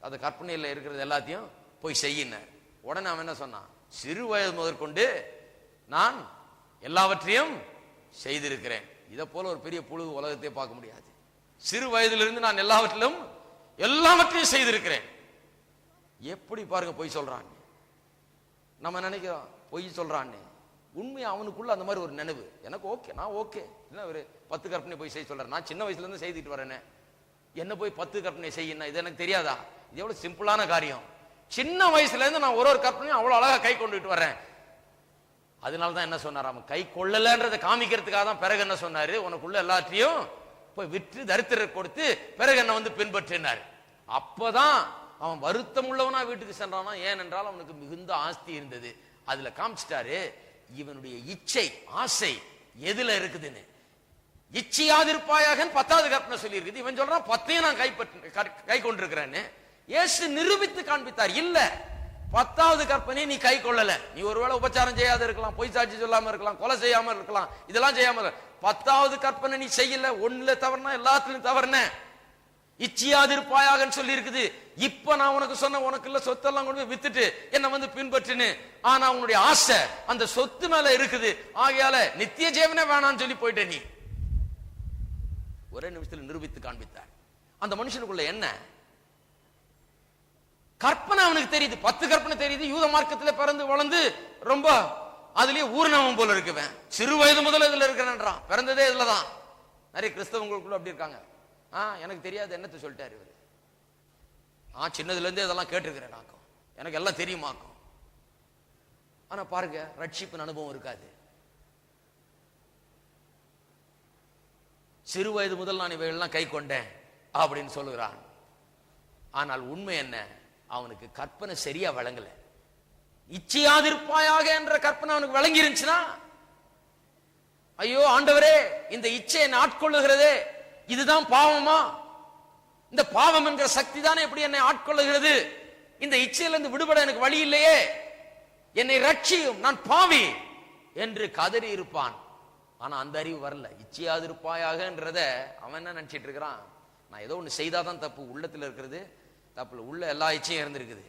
அந்த கற்பனையில் இருக்கிறது எல்லாத்தையும் போய் செய்யினார். உடனே அவன் என்ன சொன்னான்? சிறு வயது முதற்கொண்டு நான் எல்லாவற்றையும் செய்திருக்கிறேன். இதை போல ஒரு பெரிய புழு உலகத்தை பார்க்க முடியாது. சிறு வயதிலிருந்து நான் எல்லாவற்றையும் செய்திருக்கிறேன். எப்படி பாருங்க பொய் சொல்றான். நம்ம நினைக்கிறோம் பொய் சொல்றான்னு, உண்மையா அவனுக்குள்ள அந்த மாதிரி ஒரு நினைவு. எனக்கு ஓகே, நான் ஓகே. என்ன ஒரு 10 கற்பனை போய் செய்ய சொல்றேன். நான் சின்ன வயசுல இருந்து செய்துட்டு வரேனே, என்ன போய் 10 கற்பனை செய்யணும், இது எனக்கு தெரியாதா? இது எவ்வளவு சிம்பிளான காரியம். சின்ன வயசுல இருந்து நான் ஒரு கற்பனையும் அவ்வளவு அழகா கை கொண்டுட்டு வரேன். அதனாலதான் என்ன சொன்னார், அவன் கை கொள்ளலன்றதை காமிக்கிறதுக்காக தான் பிறகு என்ன சொன்னாரு, உனக்குள்ள எல்லாத்தையும் போய் விற்று தரித்திரர் கொடுத்து பிறகு என்ன வந்து பின்பற்றினார். அப்பதான் அவன் வருத்தம் உள்ளவனா வீட்டுக்கு சென்றானா. ஏனென்றால் அவனுக்கு மிகுந்த ஆஸ்தி இருந்தது. அதுல காமிச்சிட்டாரு இவனுடைய இச்சை ஆசை எதுல இருக்குதுன்னு. இச்சையாதிருப்பாயாக 10வது கற்பனை சொல்லி இருக்குது. இவன் சொல்றான் 10ஐயும் நான் கை கொண்டிருக்கிறேன்னு. இயேசு நிரூபித்து காண்பித்தார். இல்ல, 10வது கற்பனை நீ கை கொள்ளல. நீ ஒருவேளை உபச்சாரம் செய்யாத இருக்கலாம், பொய் சாட்சி சொல்லாம இருக்கலாம், கொலை செய்யாம இருக்கலாம், இதெல்லாம் செய்யாம இருக்கலாம். 10வது கற்பனை நீ செய்யல. ஒண்ணுல தவறுனா எல்லாத்துலயும் தவறுன. இச்சையாதிருப்பாயாக சொல்லி இருக்குது. இப்ப நான் உனக்கு சொன்ன, உனக்கு இல்ல சொத்தெல்லாம் கொண்டு போய் வித்துட்டு என்ன வந்து பின்பற்றுன்னு. ஆனா உன்னுடைய ஆசை அந்த சொத்து மேல இருக்குது. ஆகையால நித்திய ஜீவனே வேணான்னு சொல்லி போயிட்ட நீ. ஒரே நிமிஷத்துல நிரூபித்து காண்பித்தார். அந்த மனுஷனுக்குள்ள என்ன கற்பனை அவனுக்கு தெரியுது. 10 கற்பனை தெரியுது. யூத மார்க்கத்தில் பிறந்து வளர்ந்து ரொம்ப அதுலயே ஊர்னவன் போல இருக்குவேன். சிறு வயது முதல்ல இதுல இருக்கிறேன்றான். பிறந்ததே இதுலதான். நிறைய கிறிஸ்தவங்களுக்குள்ள அப்படி இருக்காங்க. எனக்கு தெரியாது என்னத்தை சொல்லிட்டாரு இவரு. சின்னதுல இருந்து இதெல்லாம் கேட்டிருக்கிறேன் நாக்கும், எனக்கு எல்லாம் தெரியுமாக்கும். ஆனா பாருங்க, ரட்சிப்பின் அனுபவம் இருக்காது. சிறு வயது முதல் நான் இவைகள்லாம் கை கொண்டேன் அப்படின்னு சொல்லுகிறான். ஆனால் உண்மை என்ன, அவனுக்கு கற்பனை சரியா வழங்கல. இச்சையாதிருப்பாயாக என்ற கற்பனை அவனுக்கு வழங்கி இருந்துச்சுன்னா, ஐயோ ஆண்டவரே இந்த இச்சை என்னை ஆட்கொள்ளுகிறதே, இதுதான் பாவமா? இந்த பாவம் என்கிற சக்தி தானே எப்படி என்னை ஆட்கொள்ளுகிறது? இந்த இச்சையிலிருந்து விடுபட எனக்கு வழி இல்லையே, என்னை ரட்சியும், நான் பாவி என்று கதறி இருப்பான். ஆனா அந்த அறிவு வரல. இச்சையாதிருப்பாயாகன்றத அவன் என்ன நினைச்சிட்டு இருக்கிறான், நான் ஏதோ ஒண்ணு செய்தாதான் தப்பு. உள்ளத்துல இருக்கிறது தப்புல, உள்ள எல்லா இச்சையும் இருந்திருக்குது,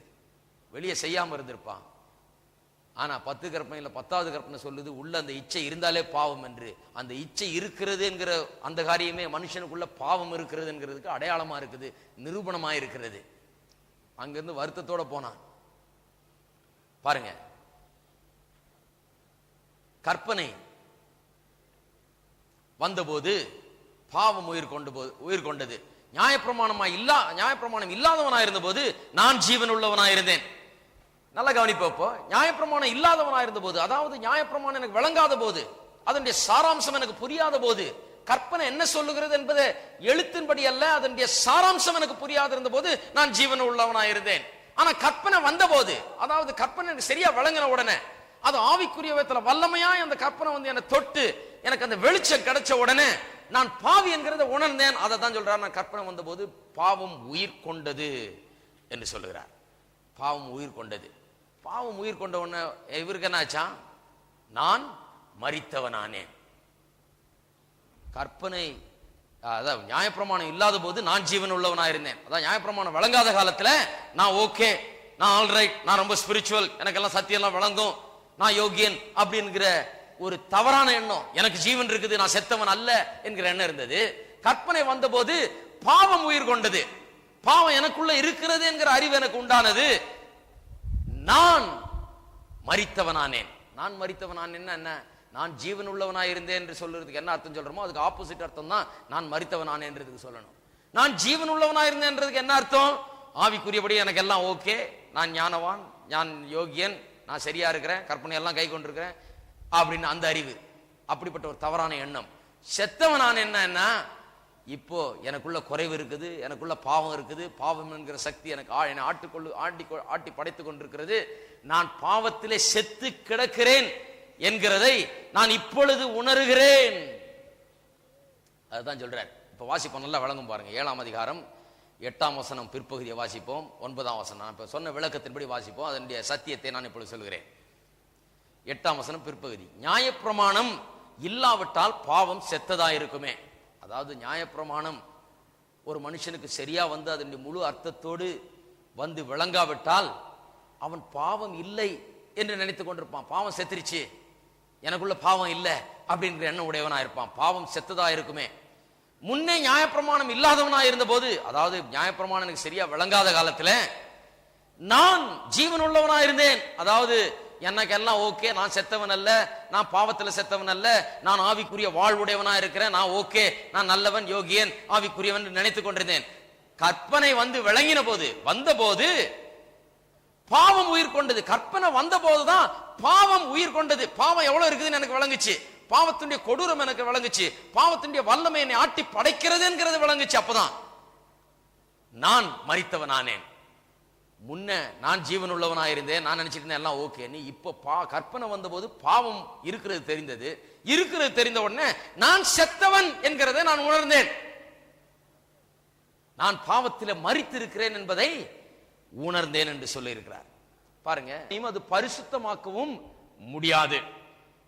வெளியே செய்யாம இருந்திருப்பான். ஆனா 10 கற்பனையில 10வது கற்பனை சொல்லுது, உள்ள அந்த இச்சை இருந்தாலே பாவம் என்று. அந்த இச்சை இருக்கிறது என்கிற அந்த காரியமே மனுஷனுக்குள்ள பாவம் இருக்கிறது என்கிறதுக்கு அடையாளமா இருக்குது, நிரூபணமா இருக்கிறது. அங்கிருந்து வருத்தத்தோட போனான். பாருங்க, கற்பனை வந்தபோது பாவம் உயிர் கொண்டது. நியாயப்பிரமாணம் இல்லாதவனா இருந்த போது நான் ஜீவன் உள்ளவனா இருந்தேன். நல்ல கவனிப்போ, நியாயப்பிரமாணம் இல்லாதவனா இருந்த போது, அதாவது நியாயப்பிரமாணம் எனக்கு விளங்காத போது, அதனுடைய சாராம்சம் எனக்கு புரியாத போது, கற்பனை என்ன சொல்லுகிறது என்பது எழுத்தின்படி அல்ல, அதனுடைய சாராம்சம் எனக்கு புரியாத இருந்த போது நான் ஜீவன் உள்ளவனா இருந்தேன். ஆனா கற்பனை வந்த போது, அதாவது கற்பனை எனக்கு சரியா விளங்கின உடனே, அது ஆவிக்குரிய விதத்துல வல்லமையா அந்த கற்பனை வந்து என்னை தொட்டு எனக்கு அந்த வெளிச்சம் கிடைச்ச உடனே நான் பாவி என்கிறத உணர்ந்தேன். அதை தான் சொல்றார், நான் கற்பனை வந்த போது பாவம் உயிர் கொண்டது என்று சொல்லுகிறார். பாவம் உயிர் கொண்டது. பாவம் உயிர் கொண்ட உடனே இவருக்கு என்ன ஆச்சா, நான் மரித்தவனானேன். கற்பனை, அதாவது நியாயப்பிரமாணம் இல்லாத போது நான் ஜீவன் உள்ளவனா இருந்தேன். அதான் நியாயப்பிரமாணம் வழங்காத காலத்துல நான் ஓகே, நான் ஆல்ரைட், நான் ரொம்ப ஸ்பிரிச்சுவல், எனக்கு எல்லாம் சத்தியம் எல்லாம் வழங்கும், நான் யோகியன் அப்படிங்கிற ஒரு தவறான எண்ணம், எனக்கு ஜீவன் இருக்குது, நான் செத்தவன் அல்ல என்கிற எண்ணம் இருந்தது. கற்பனை வந்த போது பாவம் உயிர் கொண்டது. பாவம் எனக்குள்ள இருக்கிறது என்கிற அறிவு எனக்கு உண்டானது. நான் மரித்தவனானேன். நான் மரித்தவனானேன் என்ன, நான் ஜீவன் உள்ளவனாய் இருந்தேன் என்று சொல்றதுக்கு என்ன அர்த்தம் சொல்றோமோ அதுக்கு ஆப்போசிட் அர்த்தம் தான் நான் மரித்தவனானேன்றதுக்கு சொல்லணும். நான் ஜீவன் உள்ளவனாய் இருந்தேன்றதுக்கு என்ன அர்த்தம், ஆவிக்குரியபடி எனக்கு எல்லாம் ஓகே, நான் ஞானவான், நான் யோகியன், நான் சரியா இருக்கிறேன், கற்பனை எல்லாம் கை கொண்டிருக்கிறேன் அப்படின்னு அந்த அறிவு. அப்படிப்பட்ட ஒரு தவறான எண்ணம். செத்தவனான என்ன, இப்போ எனக்குள்ள குறைவு இருக்குது, எனக்குள்ள பாவம் இருக்குது, பாவம் என்கிற சக்தி எனக்கு என்னை ஆட்டி படைத்துக் கொண்டிருக்கிறது, நான் பாவத்திலே செத்து கிடக்கிறேன் என்கிறதை நான் இப்பொழுது உணர்கிறேன். அதுதான் சொல்றார். இப்ப வாசிப்போம், நல்லா வழங்கும் பாருங்க. 7ஆம் அதிகாரம் 8ஆம் வசனம் பிற்பகுதியை வாசிப்போம். 9ஆம் வசனம் நான் இப்ப சொன்ன விளக்கத்தின்படி வாசிப்போம். அதனுடைய சத்தியத்தை நான் இப்பொழுது சொல்கிறேன். 8ஆம் வசனம் பிற்பகுதி. நியாயப்பிரமாணம் இல்லாவிட்டால் பாவம் செத்ததாயிருக்குமே. அதாவது நியாயப்பிரமாணம் ஒரு மனுஷனுக்கு சரியா வந்து அதனுடைய முழு அர்த்தத்தோடு வந்து விளங்காவிட்டால் அவன் பாவம் இல்லை என்று நினைத்துக் கொண்டிருப்பான். பாவம் செத்துருச்சு, எனக்குள்ள பாவம் இல்லை அப்படிங்கிற எண்ணம் உடையவனா இருப்பான். பாவம் செத்ததா இருக்குமே. முன்னே நியாயப்பிரமாணம் இல்லாதவனா இருந்த போது, அதாவது நியாயப்பிரமாணம் எனக்கு சரியா விளங்காத காலத்துல நான் ஜீவன் உள்ளவனா இருந்தேன். அதாவது எனக்கு எல்லாம் ஓகே, நான் செத்தவன் அல்ல, நான் பாவத்துல செத்தவன் அல்ல, நான் ஆவிக்குரிய வாழ்வுடையவனா இருக்கிறேன், நான் ஓகே, நான் நல்லவன், யோகியன், ஆவிக்குரியவன் நினைத்துக் கொண்டிருந்தேன். கற்பனை வந்து விளங்கின போது, வந்தபோது பாவம் உயிர் கொண்டது. கற்பனை வந்த போதுதான் பாவம் உயிர் கொண்டது. பாவம் எவ்வளவு இருக்குதுன்னு எனக்கு விளங்குச்சு. பாவத்தினுடைய கொடூரம் எனக்கு விளங்குச்சு. பாவத்தினுடைய வல்லமை என்னை ஆட்டி படைக்கிறதுங்கிறது விளங்குச்சு. அப்பதான் நான் மரித்தவனானேன். முன்ன நான் ஜீவன் உள்ளவனா இருந்தேன், நான் நினைச்சிட்டு இருந்தேன் எல்லாம் ஓகே. நீ இப்ப கற்பனை வந்த போது பாவம் இருக்கிறது தெரிந்தது. இருக்கிறது தெரிந்த உடனே நான் செத்தவன் என்கிறதை நான் உணர்ந்தேன். நான் பாவத்தில் மரித்திருக்கிறேன் என்பதை உணர்ந்தேன் என்று சொல்லி இருக்கிறார். பாருங்க, அது பரிசுத்தமாக்கவும் முடியாது.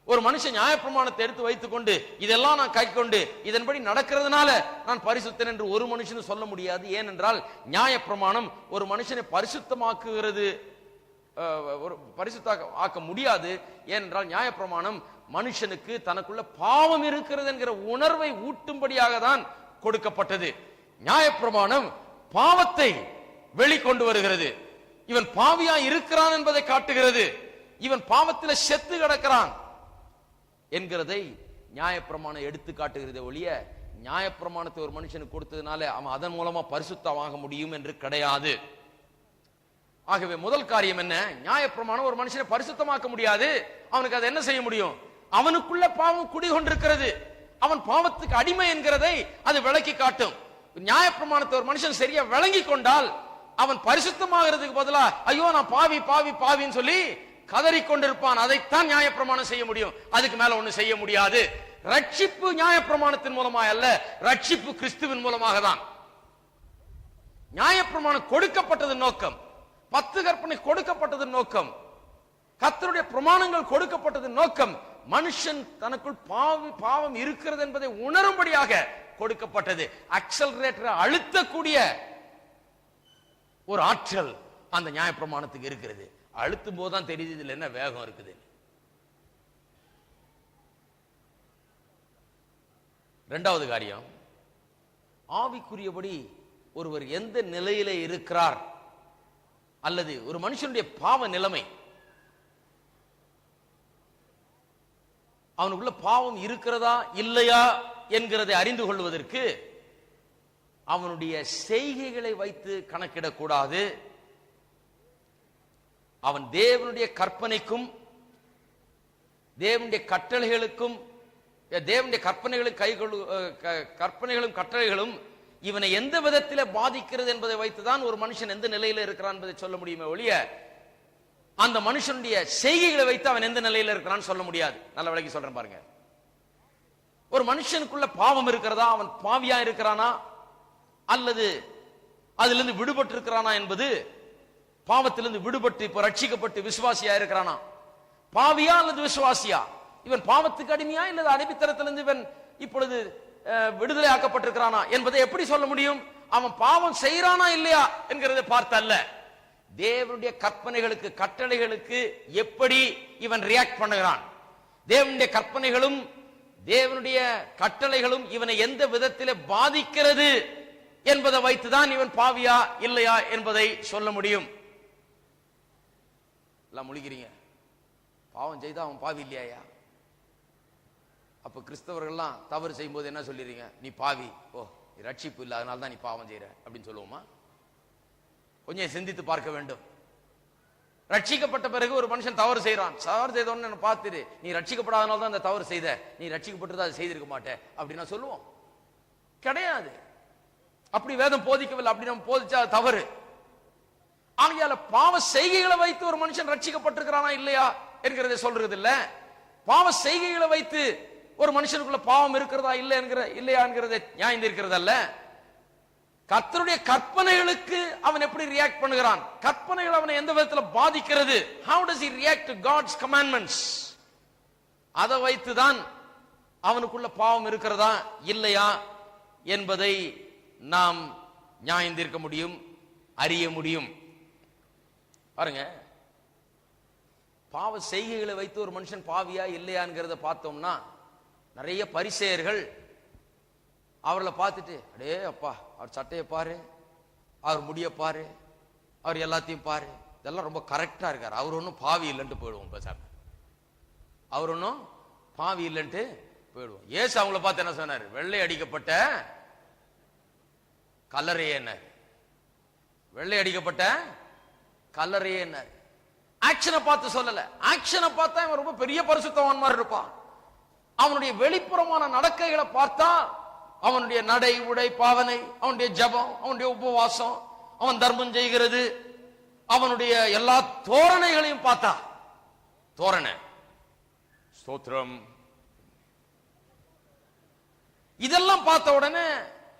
ஒரு மனுஷன் நியாயப்பிரமாணத்தை எடுத்து வைத்துக் கொண்டு இதெல்லாம் நான் கைக்கொண்டு இதன்படி நடக்கிறதுனால நான் பரிசுத்தன் என்று ஒரு மனுஷனும் சொல்ல முடியாது. ஏனென்றால் நியாயப்பிரமாணம் ஒரு மனுஷனை பரிசுத்தமாக்குகிறது, ஆக்க முடியாது. ஏனென்றால் நியாயப்பிரமாணம் மனுஷனுக்கு தனக்குள்ள பாவம் இருக்கிறது என்கிற உணர்வை ஊட்டும்படியாக தான் கொடுக்கப்பட்டது. நியாயப்பிரமாணம் பாவத்தை வெளிக்கொண்டு வருகிறது. இவன் பாவியா இருக்கிறான் என்பதை காட்டுகிறது. இவன் பாவத்தில் செத்து கிடக்கிறான் என்கிறதை நியாயப்பிரமாணம் எடுத்து காட்டுகிறது ஒழிய நியாயப்பிரமாணத்தை ஒரு மனுஷனுக்கு கொடுத்ததுனால அவன் அதன் மூலமா பரிசுத்தமாக முடியும் என்று கிடையாது. ஆகவே முதல் காரியம் என்ன? நியாயப்பிரமாணம் ஒரு மனுஷனை பரிசுத்தமாக்க முடியாது. அவனுக்கு அதை என்ன செய்ய முடியும்? அவனுக்குள்ள பாவம் குடிகொண்டிருக்கிறது, அவன் பாவத்துக்கு அடிமை என்கிறதை அது விளக்கி காட்டும். நியாயப்பிரமாணத்தை ஒரு மனுஷன் சரியா விளங்கி கொண்டால் அவன் பரிசுத்தமாகிறதுக்கு பதிலா ஐயோ நான் பாவி பாவி பாவின்னு சொல்லி கதறிக்கொண்டிருப்பான். அதைத்தான் நியாயப்பிரமாணம் செய்ய முடியும். அதுக்கு மேல ஒண்ணு செய்ய முடியாது. ரட்சிப்பு நியாயப்பிரமாணத்தின் மூலமாக அல்ல, ரட்சிப்பு கிறிஸ்துவின் மூலமாக தான். நியாயப்பிரமாணம் கொடுக்கப்பட்டது நோக்கம், 10 கற்பனை கொடுக்கப்பட்டது நோக்கம், கர்த்தருடைய பிரமாணங்கள் கொடுக்கப்பட்டது நோக்கம். மனுஷன் தனக்குள் பாவம் இருக்கிறது என்பதை உணரும்படியாக கொடுக்கப்பட்டது. அக்சலரேட்டரை அழுத்தக்கூடிய ஒரு ஆற்றல் அந்த நியாயப்பிரமாணத்துக்கு இருக்கிறது. அழுத்தும் போதுதான் தெரியுது இதுல என்ன வேகம் இருக்குது. இரண்டாவது காரியம், ஆவிக்குரியபடி ஒருவர் எந்த நிலையில இருக்கிறார் அல்லது ஒரு மனுஷனுடைய பாவ நிலைமை, அவனுக்குள்ள பாவம் இருக்கிறதா இல்லையா என்கிறதை அறிந்து கொள்வதற்கு அவனுடைய செய்கைகளை வைத்து கணக்கிடக்கூடாது. அவன் தேவனுடைய கற்பனைக்கும் தேவனுடைய கட்டளைகளுக்கும் தேவனுடைய கற்பனைகளும் கட்டளைகளும் இவனை எந்த விதத்தில் பாதிக்கிறது என்பதை வைத்துதான் ஒரு மனுஷன் எந்த நிலையில இருக்கிறான் என்பதை சொல்ல முடியுமே ஒழிய அந்த மனுஷனுடைய செய்கைகளை வைத்து அவன் எந்த நிலையில இருக்கிறான்னு சொல்ல முடியாது. நல்ல விளக்கி சொல்றேன் பாருங்க. ஒரு மனுஷனுக்குள்ள பாவம் இருக்கிறதா, அவன் பாவியா இருக்கிறானா அல்லது அதிலிருந்து விடுபட்டு இருக்கிறானா என்பது, பாவத்திலிருந்து விடுபட்டு இப்ப ரட்சிக்கப்பட்டு விசுவாசியா இருக்கிறானா, பாவியா அல்லது விசுவாசியா, இவன் பாவத்துக்கு அடிமையா இல்லது அடிமைத்தனத்திலிருந்து இவன் இப்பொழுது விடுதலை ஆக்கப்பட்டிருக்கிறானா என்பதை எப்படி சொல்ல முடியும்? அவன் பாவம் செய்யறானா இல்லையா என்கிறதை பார்த்தல்ல, தேவனுடைய கற்பனைகளுக்கு கட்டளைகளுக்கு எப்படி இவன் ரியாக்ட் பண்ணுகிறான், தேவனுடைய கற்பனைகளும் தேவனுடைய கட்டளைகளும் இவனை எந்த விதத்திலே பாதிக்கிறது என்பதை வைத்துதான் இவன் பாவியா இல்லையா என்பதை சொல்ல முடியும். எல்லாம் முழிக்கிறீங்க, பாவம் செய்தா அவன் பாவி இல்லையா? அப்ப கிறிஸ்தவர்கள்லாம் தவறு செய்யும் போது என்ன சொல்லிடுறீங்க? நீ பாவி, ஓ ரட்சிப்பு இல்லை அதனால தான் நீ பாவம் செய்யற அப்படின்னு சொல்லுவோமா? கொஞ்சம் சிந்தித்து பார்க்க வேண்டும். ரட்சிக்கப்பட்ட பிறகு ஒரு மனுஷன் தவறு செய்யறான், தவறு செய்தோன்னு பார்த்துட்டு நீ ரட்சிக்கப்படாதனால தான் அந்த தவறு செய்த, நீ ரட்சிக்கப்பட்டு அதை செய்திருக்க மாட்டேன் அப்படின்னா சொல்லுவோம்? கிடையாது. அப்படி வேதம் போதிக்கவில்லை. அப்படி நம்ம போதிச்சா தவறு. ஆகையால பாவ செய்கைகளை வைத்து ஒரு மனுஷன் ரட்சிக்கப்பட்டிருக்கிறானா இல்லையா என்கிறதை சொல்றது இல்ல, பாவ செய்கைகளை வைத்து ஒரு மனுஷனுக்குள்ள பாவம் இருக்கிறதா இல்லையா என்கிறதை நியாயம் இருக்கிறது அல்ல. கர்த்தருடைய கற்பனைகளுக்கு அவன் எப்படி ரியாக்ட் பண்ணுகிறான், கற்பனைகள் அவனை எந்த விதத்தில் பாதிக்கிறது, how does he react to God's commandments, அதை வைத்துதான் அவனுக்குள்ள பாவம் இருக்கிறதா இல்லையா என்பதை நாம் நியாயம் தீர்க்க முடியும், அறிய முடியும். பாருங்க, பாவ செய்கைகளை வைத்து ஒரு மனுஷன் பாவியா இல்லையாங்கிறத பார்த்தோம்னா, நிறைய பரிசேயர்கள் அவர்களை பார்த்துட்டு, அடே அப்பா, அவர் சட்டையை பாரு, அவர் முடிய பாரு, அவர் எல்லாத்தையும் பாரு, இதெல்லாம் ரொம்ப கரெக்டா இருக்காரு, அவர் ஒன்றும் பாவி இல்லைன்ட்டு போயிடுவோம். பேசாம அவர் ஒன்றும் பாவி இல்லைன்ட்டு போயிடுவோம். ஏசு அவங்கள பார்த்து என்ன சொன்னார்? வெள்ளை அடிக்கப்பட்ட கல்லறையே, வெள்ளை அடிக்கப்பட்ட கல்லறையே. ஆக்ஷனை பார்த்து சொல்லல. ஆக்ஷனை பார்த்தா இவன் ரொம்ப பெரிய பரிசுத்தவான் மாதிரி இருப்பான். அவனுடைய வெளிப்புறமான நடக்கைகளை பார்த்தா, அவனுடைய நடை, உடை, பாவனை, அவனுடைய ஜபம், அவனுடைய உபவாசம், அவன் தர்மம் செய்கிறது, அவனுடைய எல்லா தோரணைகளையும் பார்த்தா, தோரணை, ஸ்தோத்திரம், இதெல்லாம் பார்த்த உடனே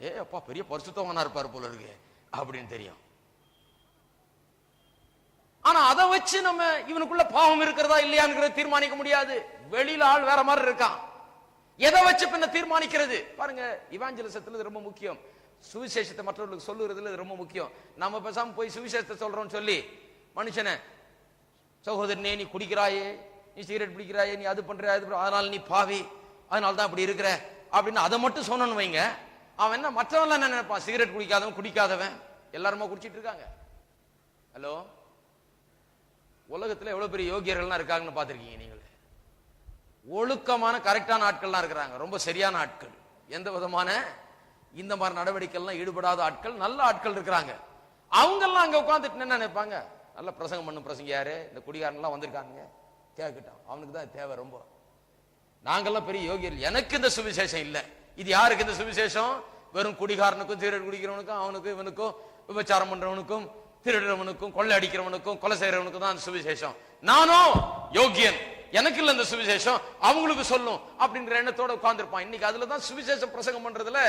ஏ அப்பா பெரிய பரிசுத்தவானா இருப்பார் போல இருக்கு அப்படின்னு தெரியும். ஆனா அதை வச்சு நம்ம இவனுக்குள்ள பாவம் இருக்கிறதா இல்லையாங்கிறத தீர்மானிக்க முடியாது. வெளியில ஆள் வேற மாதிரி இருக்கான். எதை வச்சு பின்ன தீர்மானிக்கிறது? பாருங்க, இவாஞ்சலிசத்துல ரொம்ப முக்கியம். சுவிசேஷத்தை மற்றவர்களுக்கு சொல்லுறதுல ரொம்ப முக்கியம். நம்ம பேசாம போய் சுவிசேஷத்தை சொல்றோம்னு சொல்லி மனுஷனை, சகோதரனே நீ குடிக்கிறாயே, நீ சிகரெட் பிடிக்கிறாயே, நீ அது பண்ற, அதனால நீ பாவி, அதனால தான் அப்படி இருக்கிற அப்படின்னு அதை மட்டும் சொன்னோன்னு வைங்க, அவன் என்ன மற்றவன் என்ன நினைப்பான்? சிகரெட் குடிக்காதவன், குடிக்காதவன் எல்லாருமா குடிச்சிட்டு இருக்காங்க. ஹலோ, உலகத்துல எவ்வளவு பெரிய யோகியர்கள்லாம் இருக்காங்கன்னு பாத்திருக்கீங்க நீங்களே. ஒழுக்கமான கரெக்டான ஆட்கள்லாம் இருக்கிறாங்க, ரொம்ப சரியான ஆட்கள், எந்த விதமான இந்த மாதிரி நடவடிக்கைலாம் ஈடுபடாத ஆட்கள், நல்ல ஆட்கள் இருக்கிறாங்க. அவங்க எல்லாம் அங்க உட்கார்ந்துட்டு என்ன நினைப்பாங்க? நல்ல பிரசங்கம் பண்ணும் பிரசங்க யாரு, இந்த குடிகாரன் எல்லாம் வந்திருக்காங்க, கேட்கட்டும், அவனுக்கு தான் தேவை ரொம்ப. நாங்கெல்லாம் பெரிய யோகியர்கள், எனக்கு இந்த சுவிசேஷம் இல்லை. இது யாருக்கு இந்த சுவிசேஷம்? வெறும் குடிகாரனுக்கும், சிகரெட் குடிக்கிறவனுக்கும், அவனுக்கும் இவனுக்கும், விபச்சாரம் பண்றவனுக்கும், திருடுறவனுக்கும், கொள்ளை அடிக்கிறவனுக்கும், கொலை செய்யறவனுக்கும் தான் அந்த சுவிசேஷம். நானும் யோகியன், எனக்கு இல்ல இந்த சுவிசேஷம், அவங்களுக்கு சொல்லும் அப்படின்ற எண்ணத்தோட உட்கார்ந்துருப்பான். இன்னைக்கு அதுலதான் சுவிசேஷம் பிரசங்கம் பண்றதுல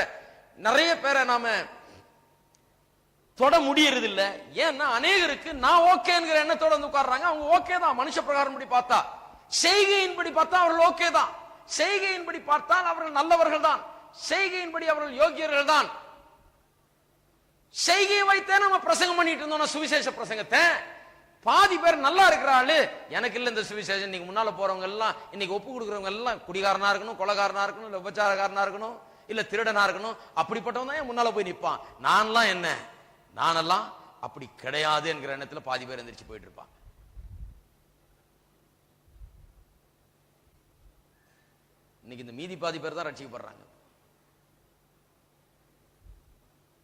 நிறைய பேரை நாம தொட முடியறது இல்ல. ஏன்னா அநேகருக்கு நான் ஓகேங்கிற எண்ணத்தோட வந்து உட்கார்றாங்க. அவங்க ஓகே தான், மனுஷ பிரகாரம் படி பார்த்தா, செய்கையின்படி பார்த்தா அவர்கள் ஓகே தான், செய்கையின்படி பார்த்தால் அவர்கள் நல்லவர்கள் தான், செய்கையின்படி அவர்கள் யோகியர்கள் தான். செய்கையை வைத்தே நம்ம பிரசங்கம் பண்ணிட்டு இருந்தோம் சுவிசேஷ பிரசங்கத்தை. பாதி பேர் நல்லா இருக்கிற ஆளு, எனக்கு இல்ல இந்த சுவிசேஷம். இன்னைக்கு முன்னால போறவங்க எல்லாம், இன்னைக்கு ஒப்பு கொடுக்குறவங்க எல்லாம் குடிகாரனா இருக்கணும், கொலைகாரனா இருக்கணும், இல்ல விபச்சாரக்காரனா இருக்கணும், இல்ல திருடனா இருக்கணும், அப்படிப்பட்டவன் தான் முன்னால போய் நிற்பான். நான்லாம் என்ன, நானெல்லாம் அப்படி கிடையாது என்கிற எண்ணத்துல பாதி பேர் எந்திரிச்சு போயிட்டு இருப்பாங்க. இன்னைக்கு இந்த மீதி பாதி பேர் தான் ரட்சிக்கப்படுறாங்க.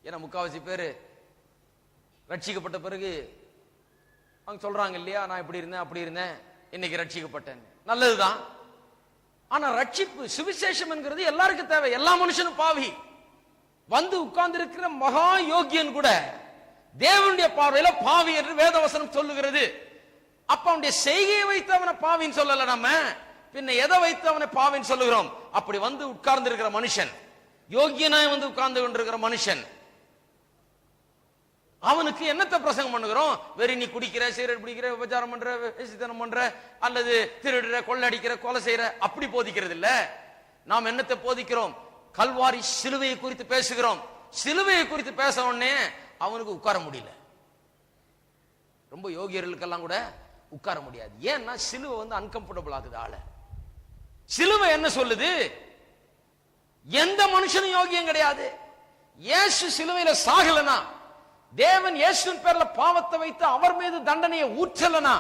ஏன்னா முக்காவாசி பேரு ரட்சிக்கப்பட்ட பிறகு அவங்க சொல்றாங்க இல்லையா, நான் இப்படி இருந்தேன் அப்படி இருந்தேன், இன்னைக்கு ரட்சிக்கப்பட்டேன். நல்லதுதான். ஆனா ரட்சிப்பு, சுவிசேஷம் என்கிறது எல்லாருக்கும் தேவை. எல்லா மனுஷனும் பாவி. வந்து உட்கார்ந்து இருக்கிற மகா யோகியன் கூட தேவனுடைய பார்வையில பாவி என்று வேதவசனம் சொல்லுகிறது. அப்ப அவனுடைய செய்கையை வைத்து அவனை பாவின்னு சொல்லல, நம்ம பின்ன எதை வைத்து அவனை பாவின்னு சொல்லுகிறோம்? அப்படி வந்து உட்கார்ந்து இருக்கிற மனுஷன், யோகியனாய் வந்து உட்கார்ந்து கொண்டிருக்கிற மனுஷன், அவனுக்கு என்னத்தை பிரசங்கம் பண்ணுகிறோம்? வெறி நீ குடிக்கிற, சிகரெட் பிடிக்கிற, விபச்சாரம் பண்ற, வேசித்தனம் பண்ற, அல்லது திருடுற, கொள்ளடிக்கிற, கொலை செய்யற, அப்படி போதிக்கிறது இல்ல. நாம் என்னத்தை போதிக்கிறோம்? கல்வாரி சிலுவையை குறித்து பேசுகிறோம். சிலுவையை குறித்து பேச உடனே அவனுக்கு உட்கார முடியல. ரொம்ப யோகியர்களுக்கெல்லாம் கூட உட்கார முடியாது. ஏன்னா சிலுவை வந்து அன்கம்ஃபர்டபிள் ஆகுது ஆள. சிலுவை என்ன சொல்லுது? எந்த மனுஷனும் யோகியம் கிடையாது. இயேசு சிலுவையில சாகலனா, தேவன் இயேசுவின் பேர்ல பாவத்தை வைத்து அவர் மீது தண்டனையை ஊற்றலனா,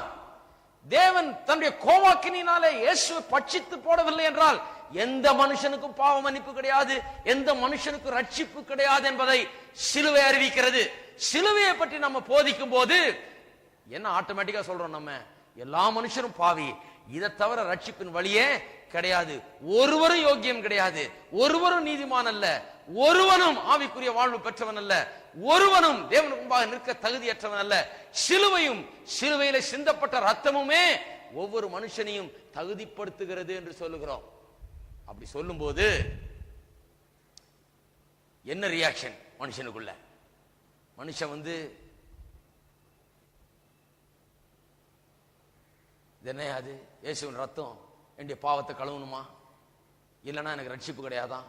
தேவன் தன்னுடைய கோவாக்கினாலே இயேசுவை பட்சித்து போடவில்லை என்றால் எந்த மனுஷனுக்கும் பாவ மன்னிப்பு கிடையாது, எந்த மனுஷனுக்கும் ரட்சிப்பு கிடையாது என்பதை சிலுவை அறிவிக்கிறது. சிலுவையை பற்றி நம்ம போதிக்கும் போது என்ன ஆட்டோமேட்டிக்கா சொல்றோம்? நம்ம எல்லா மனுஷரும் பாவி, இதை தவிர ரட்சிப்பின் வழியே கிடையாது, ஒருவரும் யோக்கியம் கிடையாது, ஒருவரும் நீதிமான் அல்ல, ஒருவனும் ஆவிக்குரிய வாழ்வு பெற்றவன் அல்ல, ஒருவனும் தேவனுக்கு முன்பாக நிற்க தகுதியற்றவன் அல்ல. சிலுவையும் சிலுவையில சிந்தப்பட்ட ரத்தமுமே ஒவ்வொரு மனுஷனையும் தகுதிப்படுத்துகிறது என்று சொல்லுகிறோம். அப்படி சொல்லும் போது என்ன ரியாக்ஷன் மனுஷனுக்குள்ள? மனுஷன் வந்து என்ன, அது இயேசுவின் ரத்தம் என்னுடைய பாவத்தை கழுவணுமா, இல்லைன்னா எனக்கு ரட்சிப்பு கிடையாதான்,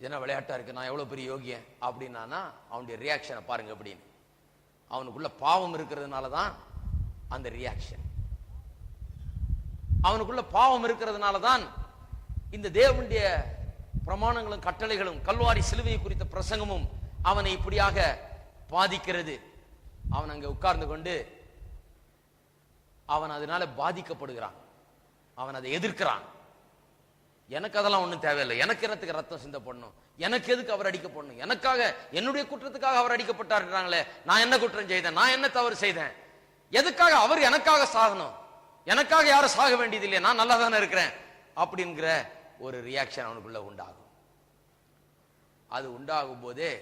என்ன விளையாட்டா இருக்கு, நான் எவ்வளவு பெரிய யோகியன் அப்படின்னா அவனுடைய ரியாக்ஷனை பாருங்க. அப்படின்னு அவனுக்குள்ள பாவம் இருக்கிறதுனால தான் அந்த ரியாக்ஷன். அவனுக்குள்ள பாவம் இருக்கிறதுனால தான் இந்த தேவனுடைய பிரமாணங்களும் கட்டளைகளும் கல்வாரி சிலுவையை குறித்த பிரசங்கமும் அவனை இப்படியாக பாதிக்கிறது. அவன் அங்க உட்கார்ந்து கொண்டு அவன் அதனால பாதிக்கப்படுகிறான். அவன் அதை எதிர்க்கிறான். எனக்கு அதெல்லாம் ஒண்ணும் தேவையில்லை, எனக்கு என்னத்துக்கு ரத்தம் சிந்த பண்ணணும், எனக்கு எதுக்கு அவர் அடிக்கப்படணும், எனக்காக என்னுடைய குற்றத்துக்காக அவர் அடிக்கப்பட்டாருன்றாங்களே, நான் என்ன குற்றம் செய்தேன், நான் என்ன தவறு செய்தேன், எதுக்காக அவர் எனக்காக சாகணும், எனக்காக யாரும் சாக வேண்டியது இல்லையா, நான் நல்லா தானே இருக்கிறேன் அப்படிங்கிற ஒரு ரியாக்ஷன் அவனுக்குள்ள உண்டாகும். அது உண்டாகும் போதே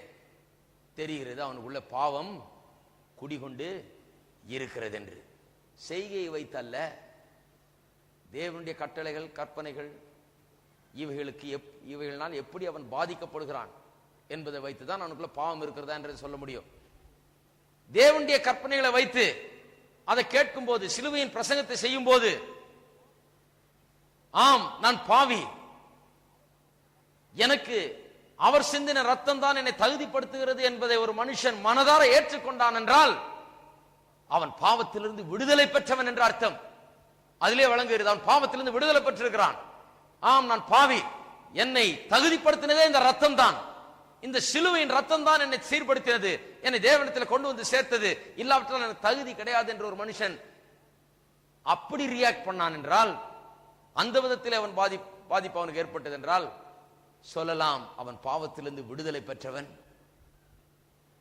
தெரிகிறது அவனுக்குள்ள பாவம் குடிகொண்டு இருக்கிறது என்று. செய்கையை வைத்தல்ல, தேவனுடைய கட்டளைகள் கற்பனைகள் இவைகளினால் எப்படி அவன் பாதிக்கப்படுகிறான் என்பதை வைத்துதான் அவனுக்குள்ள பாவம் இருக்கிறதா என்று சொல்ல முடியும். தேவனுடைய கற்பனைகளை வைத்து அதை கேட்கும் போது, சிலுவையின் பிரசங்கத்தை செய்யும் போது, ஆம் நான் பாவி, எனக்கு அவர் சிந்தின ரத்தம் தான் என்னை தகுதிப்படுத்துகிறது என்பதை ஒரு மனுஷன் மனதார ஏற்றுக்கொண்டான் என்றால் அவன் பாவத்திலிருந்து விடுதலை பெற்றவன் என்ற அர்த்தம் அதிலே வழங்குகிறது. அவன் பாவத்திலிருந்து விடுதலை பெற்றிருக்கிறான். ஆம் நான் பாவி, என்னை தகுதிப்படுத்தினதே இந்த ரத்தம் தான், இந்த சிலுவையின் ரத்தம் தான் என்னை சீர்படுத்தினது, என்னை தேவனிடத்தில் கொண்டு வந்து சேர்த்தது, இல்லாவிட்டால் எனக்கு தகுதி கிடையாது என்று ஒரு மனுஷன் அப்படி ரியாக்ட் பண்ணான் என்றால், அந்த விதத்தில் அவன் பாதிப்பு அவனுக்கு ஏற்பட்டது என்றால் சொல்லலாம் அவன் பாவத்திலிருந்து விடுதலை பெற்றவன்.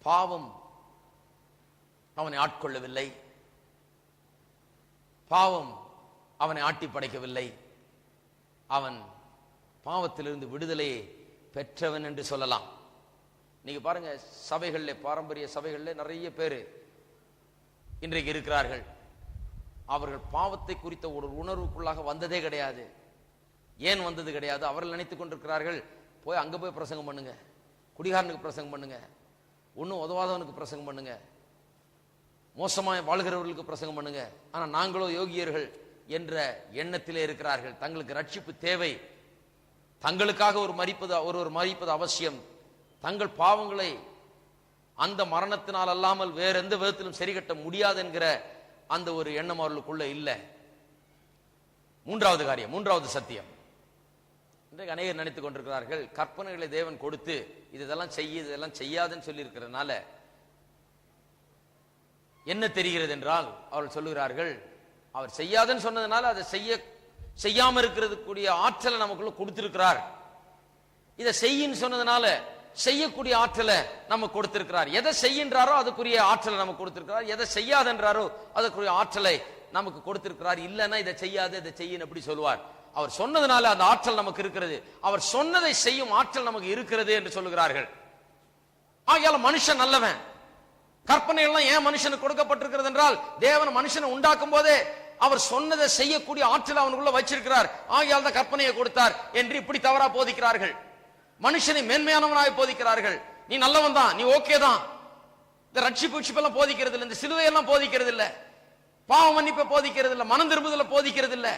பாவம் அவனை ஆட்கொள்ளவில்லை, பாவம் அவனை ஆட்டி படைக்கவில்லை, அவன் பாவத்திலிருந்து விடுதலையை பெற்றவன் என்று சொல்லலாம். நீங்க பாருங்க, சபைகளில், பாரம்பரிய சபைகளில் நிறைய பேர் இன்றைக்கு இருக்கிறார்கள். அவர்கள் பாவத்தை குறித்த ஒரு உணர்வுக்குள்ளாக வந்ததே கிடையாது. ஏன் வந்தது கிடையாது? அவர்கள் நினைத்துக் கொண்டிருக்கிறார்கள், போய் அங்க போய் பிரசங்கம் பண்ணுங்க, குடிகாரனுக்கு பிரசங்கம் பண்ணுங்க, ஒன்னும் உதவாதவனுக்கு பிரசங்கம் பண்ணுங்க, மோசமாய் வாழ்கிறவர்களுக்கு பிரசங்கம் பண்ணுங்க. ஆனா நாங்களோ யோகியர்கள் என்ற எண்ணத்திலே இருக்கிறார்கள். தங்களுக்கு ரட்சிப்பு தேவை, தங்களுக்காக ஒருவர் மரிப்பது அவசியம், தங்கள் பாவங்களை அந்த மரணத்தினால் அல்லாமல் வேற எந்த விதத்திலும் சரி கட்ட முடியாது என்கிற அந்த ஒரு எண்ணம் அவர்களுக்குள்ள இல்லை. மூன்றாவது காரியம், மூன்றாவது சத்தியம், இன்றைக்கு அநேகர் நினைத்துக் கொண்டிருக்கிறார்கள், கற்பனைகளை தேவன் கொடுத்து இதெல்லாம் செய்ய இதெல்லாம் செய்யாதுன்னு சொல்லி இருக்கிறதுனால என்ன தெரிகிறது என்றால், அவர்கள் சொல்லுகிறார்கள், அவர் செய்யாதுன்னு சொன்னதுனால அதை செய்யாம இருக்கிறது கூடிய ஆற்றலை நமக்குள்ள கொடுத்திருக்கிறார், இதை செய்யின்னு சொன்னதுனால செய்யக்கூடிய ஆற்றலை நமக்கு கொடுத்திருக்கிறார், எதை செய்கின்றாரோ அதுக்குரிய ஆற்றலை நமக்கு கொடுத்திருக்கிறார், எதை செய்யாதென்றாரோ அதுக்குரிய ஆற்றலை நமக்கு கொடுத்திருக்கிறார். இல்லைன்னா இதை செய்யாது இதை செய்யும் எப்படி சொல்லுவார்? அவர் சொன்னதுனால அந்த ஆற்றல் நமக்கு இருக்கிறது, அவர் சொன்னதை செய்யும் ஆற்றல் நமக்கு இருக்கிறது என்று சொல்லுகிறார்கள். ஆகையால மனுஷன் நல்லவன். கற்பனை எல்லாம் ஏன் மனுஷனுக்கு கொடுக்கப்பட்டிருக்கிறது என்றால், தேவன் மனுஷனை உண்டாக்கும் போதே அவர் சொன்னதை செய்யக்கூடிய ஆற்றல் அவனுக்குள்ள வச்சிருக்கிறார், ஆகையால் தான் கற்பனையை கொடுத்தார் என்று இப்படி தவறா போதிக்கிறார்கள். மனுஷனை மேன்மையானவனாய் போதிக்கிறார்கள். நீ நல்லவன் தான், நீ ஓகே தான். இந்த ரட்சிப்பு எல்லாம் போதிக்கிறது இல்லை, இந்த சிலுவையெல்லாம் போதிக்கிறது இல்லை, பாவ மன்னிப்பை போதிக்கிறது இல்லை, மனம் திரும்புதல போதிக்கிறது இல்லை,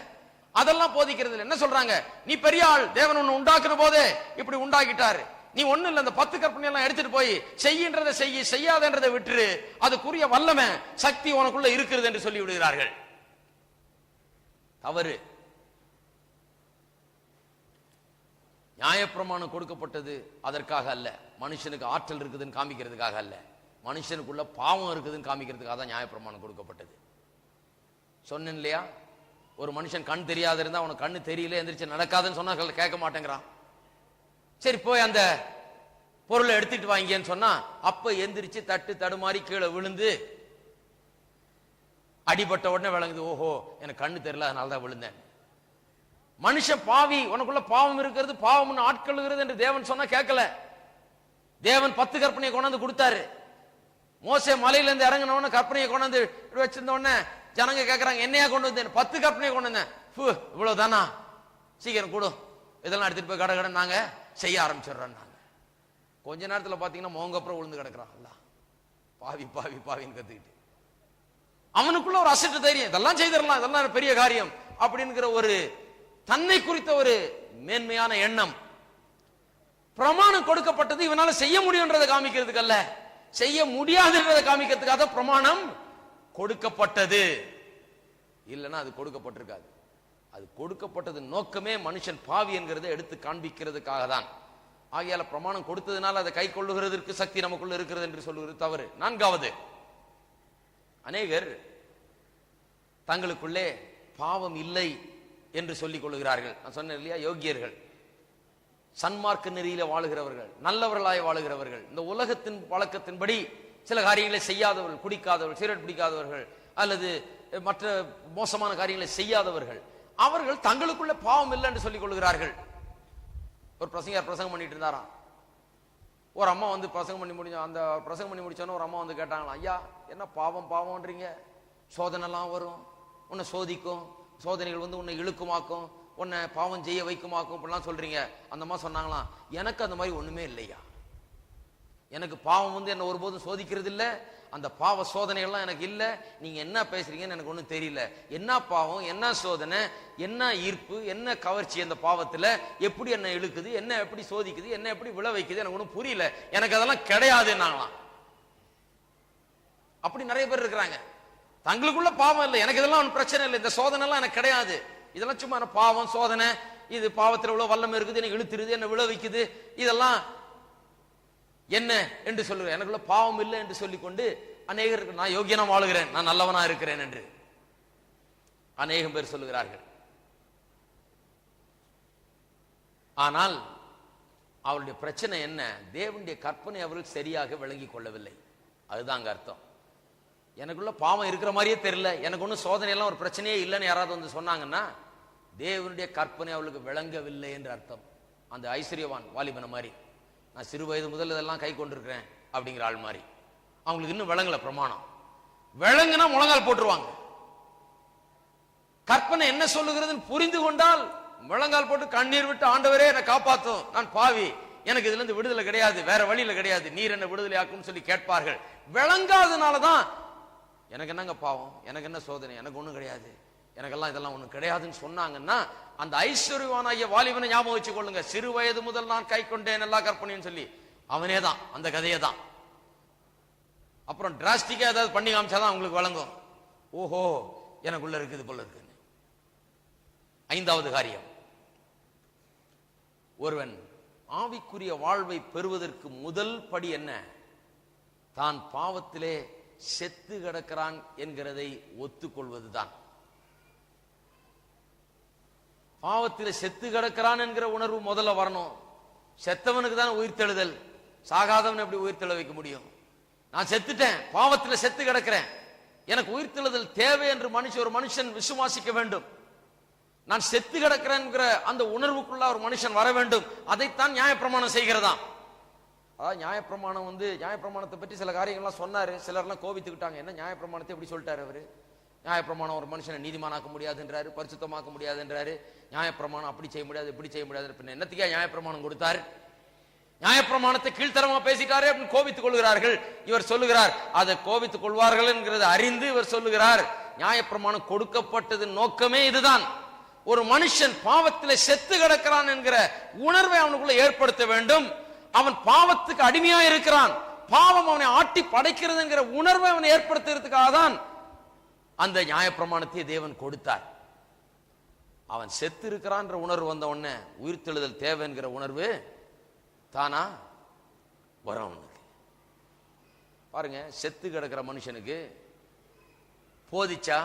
அதெல்லாம் போதிக்கிறது இல்லை. என்ன சொல்றாங்க? நீ பெரிய ஆள், தேவன் ஒன்னு உண்டாக்குற போதே இப்படி உண்டாக்கிட்டாரு, நீ ஒண்ணு இல்ல, இந்த 10 கற்பனை எல்லாம் எடுத்துட்டு போய் செய்கின்றதை செய்ய, செய்யாதன்றதை விட்டுரு, அதுக்குரிய வல்லமை சக்தி உனக்குள்ள இருக்கிறது என்று சொல்லி விடுகிறார்கள். தவறு. நியாயப்பிரமாணம் கொடுக்கப்பட்டது அதற்காக அல்ல, மனுஷனுக்கு ஆற்றல் இருக்குதுன்னு காமிக்கிறதுக்காக அல்ல, மனுஷனுக்குள்ள பாவம் இருக்குதுன்னு காமிக்கிறதுக்காக தான் நியாயப்பிரமாணம் கொடுக்கப்பட்டது. சொன்னேன் இல்லையா, ஒரு மனுஷன் கண் தெரியாத இருந்தா அவனுக்கு கண்ணு தெரியல எந்திரிச்சு நடக்காதுன்னு சொன்னா கேட்க மாட்டேங்கிறான். சரி போய் அந்த பொருளை எடுத்துட்டு வாங்கன்னு சொன்னா அப்ப எந்திரிச்சு தட்டு தடுமாறி கீழே விழுந்து அடிபட்ட உடனே விளங்குது, ஓஹோ எனக்கு கண்ணு தெரியல அதனால தான் விழுந்தேன். மனுஷன் பாவி, உனக்குள்ள பாவம் இருக்கிறது, பாவம் ஆட்கொள்ளுகிறது என்று தேவன் சொன்னா கேட்கல. தேவன் 10 கற்பனையை கொண்டாந்து கொடுத்தாரு. மோசே மலையில இருந்து இறங்கினவன கற்பனையை கொண்டாந்து வச்சிருந்த உடனே ஜனங்க கேட்கறாங்க, என்னையா கொண்டு வந்தேன்? 10 கற்பனையை கொண்டு வந்தேன். இவ்வளவு தானா, சீக்கிரம் கொடு, இதெல்லாம் எடுத்துட்டு போய் கடை நாங்க செய்ய ஆரம்பிச்சிடுறோம். நாங்க கொஞ்ச நேரத்தில் பாத்தீங்கன்னா மோங்கப்புறம் விழுந்து கிடக்குறான், பாவி பாவி பாவின்னு கத்துக்கிட்டு. அவனுக்குள்ள ஒரு அசட்டு தைரியம், இதெல்லாம் செய்திடலாம், இதெல்லாம் பெரிய காரியம் அப்படிங்கிற ஒரு தன்னை குறித்த ஒரு மேன்மையான எண்ணம். பிரமாணம் கொடுக்கப்பட்டது இவனால செய்ய முடியும்ன்றதை காமிக்கிறதுக்கு அல்ல, செய்ய முடியாதுன்றதை காமிக்கிறதுக்காக பிரமாணம் கொடுக்கப்பட்டது. இல்லைன்னா அது கொடுக்கப்பட்டிருக்காது. அது கொடுக்கப்பட்டது நோக்கமே மனுஷன் பாவி என்கிறதை எடுத்து காண்பிக்கிறதுக்காக தான். ஆகையால பிரமாணம் கொடுத்ததுனால அதை கை கொள்ளுகிறதற்கு சக்தி நமக்குள்ள இருக்கிறது என்று சொல்லுகிறது தவறு. நான்காவது, அநேகர் தங்களுக்குள்ளே பாவம் இல்லை என்று சொல்லிக் கொள்ளுகிறார்கள். நான் சொன்னேன் இல்லையா, யோகியர்கள், சன்மார்க்க நெறியில வாழுகிறவர்கள், நல்லவர்களாய் வாழுகிறவர்கள், இந்த உலகத்தின் வழக்கத்தின்படி சில காரியங்களை செய்யாதவர்கள், குடிக்காதவர்கள், சிகரெட் பிடிக்காதவர்கள் அல்லது மற்ற மோசமான காரியங்களை செய்யாதவர்கள், அவர்கள் தங்களுக்குள்ள பாவம் இல்லை என்று சொல்லிக் கொள்கிறார்கள். ஒரு பிரசங்கம் பண்ணிட்டு இருந்தாராம். ஒரு அம்மா வந்து பிரசங்கம் பண்ணி முடிச்சோன்னு ஒரு அம்மா வந்து கேட்டாங்களாம், ஐயா என்ன பாவம் பாவம்ன்றீங்க, சோதனைலாம் வரும், உன்னை சோதிக்கும், சோதனைகள் வந்து உன்னை இழுக்குமாக்கும், உன்னை பாவம் செய்ய வைக்குமாக்கும் இப்படிலாம் சொல்றீங்க. அந்த அம்மா சொன்னாங்களாம், எனக்கு அந்த மாதிரி ஒண்ணுமே இல்லையா, எனக்கு பாவம் வந்து என்ன ஒருபோதும் சோதிக்கிறது இல்லை, அந்த பாவ சோதனைகள்லாம் எனக்கு இல்லை, நீங்க என்ன பேசுறீங்கன்னு எனக்கு ஒன்றும் தெரியல, என்ன பாவம், என்ன சோதனை, என்ன ஈர்ப்பு, என்ன கவர்ச்சி அந்த பாவத்துல, எப்படி என்ன இழுக்குது, என்ன எப்படி சோதிக்குது, என்ன எப்படி விழ வைக்குது, எனக்கு ஒன்றும் புரியல, எனக்கு அதெல்லாம் கிடையாதுன்னாங்களாம். அப்படி நிறைய பேர் இருக்கிறாங்க. தங்களுக்குள்ள பாவம் இல்லை, எனக்கு இதெல்லாம் ஒன்றும் பிரச்சனை இல்லை, இந்த சோதனை எல்லாம் எனக்கு கிடையாது, இதெல்லாம் சும்மா பாவம் சோதனை, இது பாவத்தில் உள்ள வல்லம் இருக்குது, எனக்கு இழுத்துருது, என்ன விழ வைக்குது, இதெல்லாம் என்ன என்று சொல்லுகிறேன். எனக்குள்ள பாவம் இல்லை என்று சொல்லிக்கொண்டு அநேகருக்கு நான் யோகியனா வாழுகிறேன், நான் நல்லவனா இருக்கிறேன் என்று அநேகம் பேர் சொல்லுகிறார்கள். ஆனால் அவருடைய பிரச்சனை என்ன, தேவனுடைய கற்பனை அவர்கள் சரியாக விளங்கி கொள்ளவில்லை. அதுதான் அங்க அர்த்தம். எனக்குள்ள பாவம் இருக்கிற மாதிரியே தெரியல, எனக்கு ஒன்றும் சோதனை எல்லாம் ஒரு பிரச்சனையே இல்லைன்னு யாராவது வந்து சொன்னாங்கன்னா தேவனுடைய கற்பனை அவளுக்கு விளங்கவில்லை என்று அர்த்தம். அந்த ஐஸ்வர்யவான் வாலிபன மாதிரி, நான் சிறு வயது முதல் இதெல்லாம் கை கொண்டிருக்கிறேன் அப்படிங்கிற ஆள் மாதிரி, அவங்களுக்கு இன்னும் விளங்கல பிரமாணம். விளங்குனா முழங்கால் போட்டுருவாங்க. கற்பனை என்ன சொல்லுகிறதுன்னு புரிந்து கொண்டால் முழங்கால் போட்டு கண்ணீர் விட்டு, ஆண்டவரே என்னை காப்பாத்தும், நான் பாவி, எனக்கு இதுல இருந்து விடுதலை கிடையாது, வேற வழியில கிடையாது, நீர் என்ன விடுதலை ஆக்கும் சொல்லி கேட்பார்கள். விளங்காதனாலதான் எனக்கு என்னங்க பாவம், எனக்கு என்ன சோதனை, எனக்கு ஒண்ணும் கிடையாது, எனக்கெல்லாம் இதெல்லாம் ஒண்ணும் கிடையாதுன்னு சொன்னாங்கன்னா அந்த ஐஸ்வர்யவானாகிய வாலிபனை ஞாபகம் வச்சு கொள்ளுங்க. சிறு வயது முதல் நான் கை கொண்டேன் எல்லா கற்பனைன்னு சொல்லி அவனே தான், அந்த கதையை தான். அப்புறம் டிராஸ்டிக்கா ஏதாவது பண்ணி காமிச்சாதான் அவங்களுக்கு வழங்கும், ஓஹோ எனக்குள்ள இருக்குது போல இருக்கு. ஐந்தாவது காரியம், ஒருவன் ஆவிக்குரிய வாழ்வை பெறுவதற்கு முதல் படி என்ன, தான் பாவத்திலே செத்து கிடக்கிறான் என்கிறதை ஒத்துக்கொள்வதுதான். பாவத்தில் செத்து கிடக்கிறான் என்கிற உணர்வு முதல்ல வரணும். செத்தவனுக்கு தான் உயிர்த்தெழுதல், சாகாதவன் எப்படி உயிர்த்தெழ வைக்க முடியும்? நான் செத்துட்டேன், பாவத்தில் செத்து கிடக்கிறேன், எனக்கு உயிர்த்தெழுதல் தேவை என்று ஒரு மனுஷன் விசுவாசிக்க வேண்டும். நான் செத்து கிடக்கிறேன் அந்த உணர்வுக்குள்ள ஒரு மனுஷன் வர வேண்டும். அதைத்தான் நியாயப்பிரமாணம் செய்கிறதாம். அதாவது நியாயப்பிரமாணம் நியாயப்பிரமாணத்தை பற்றி சில காரியங்கள்லாம் சொன்னாரு. சிலர்லாம் கோபித்துக்கிட்டாங்க, என்ன நியாயப்பிரமாணத்தை எப்படி சொல்லிட்டாரு அவரு, நியாயப்பிரமாணம் ஒரு மனுஷனை நீதிமானாக்க முடியாதுன்றாரு, பரிசுத்தமாக்க முடியாதுன்றாரு, நியாயப்பிரமாணம் அப்படி செய்ய முடியாது இப்படி செய்ய முடியாது, என்னத்துக்கே நியாயப்பிரமாணம் கொடுத்தாரு, நியாயப்பிரமாணத்தை கீழ்த்தரமா பேசிட்டாரு அப்படின்னு கோபித்துக் கொள்கிறார்கள். இவர் சொல்லுகிறார், அதை கோபித்துக் கொள்வார்கள் என்கிறத அறிந்து இவர் சொல்லுகிறார், நியாயப்பிரமாணம் கொடுக்கப்பட்டது நோக்கமே இதுதான். ஒரு மனுஷன் பாவத்தில் செத்து கிடக்கிறான் என்கிற உணர்வை அவனுக்குள்ள ஏற்படுத்த வேண்டும். அவன் பாவத்துக்கு அடிமையா இருக்கிறான், பாவம் அவனை ஆட்டி படைக்கிறது என்கிற உணர்வை அவனை ஏற்படுத்துறதுக்காக தான் அந்த நியாயப்பிரமாணத்தை தேவன் கொடுத்தார். அவன் செத்து இருக்கிறான் உணர்வு வந்த உடனே உயிர்த்தெழுதல் தேவை என்கிற உணர்வு தானா வரும் அவனுக்கு. பாருங்க, செத்து கிடக்கிற மனுஷனுக்கு போதிச்சா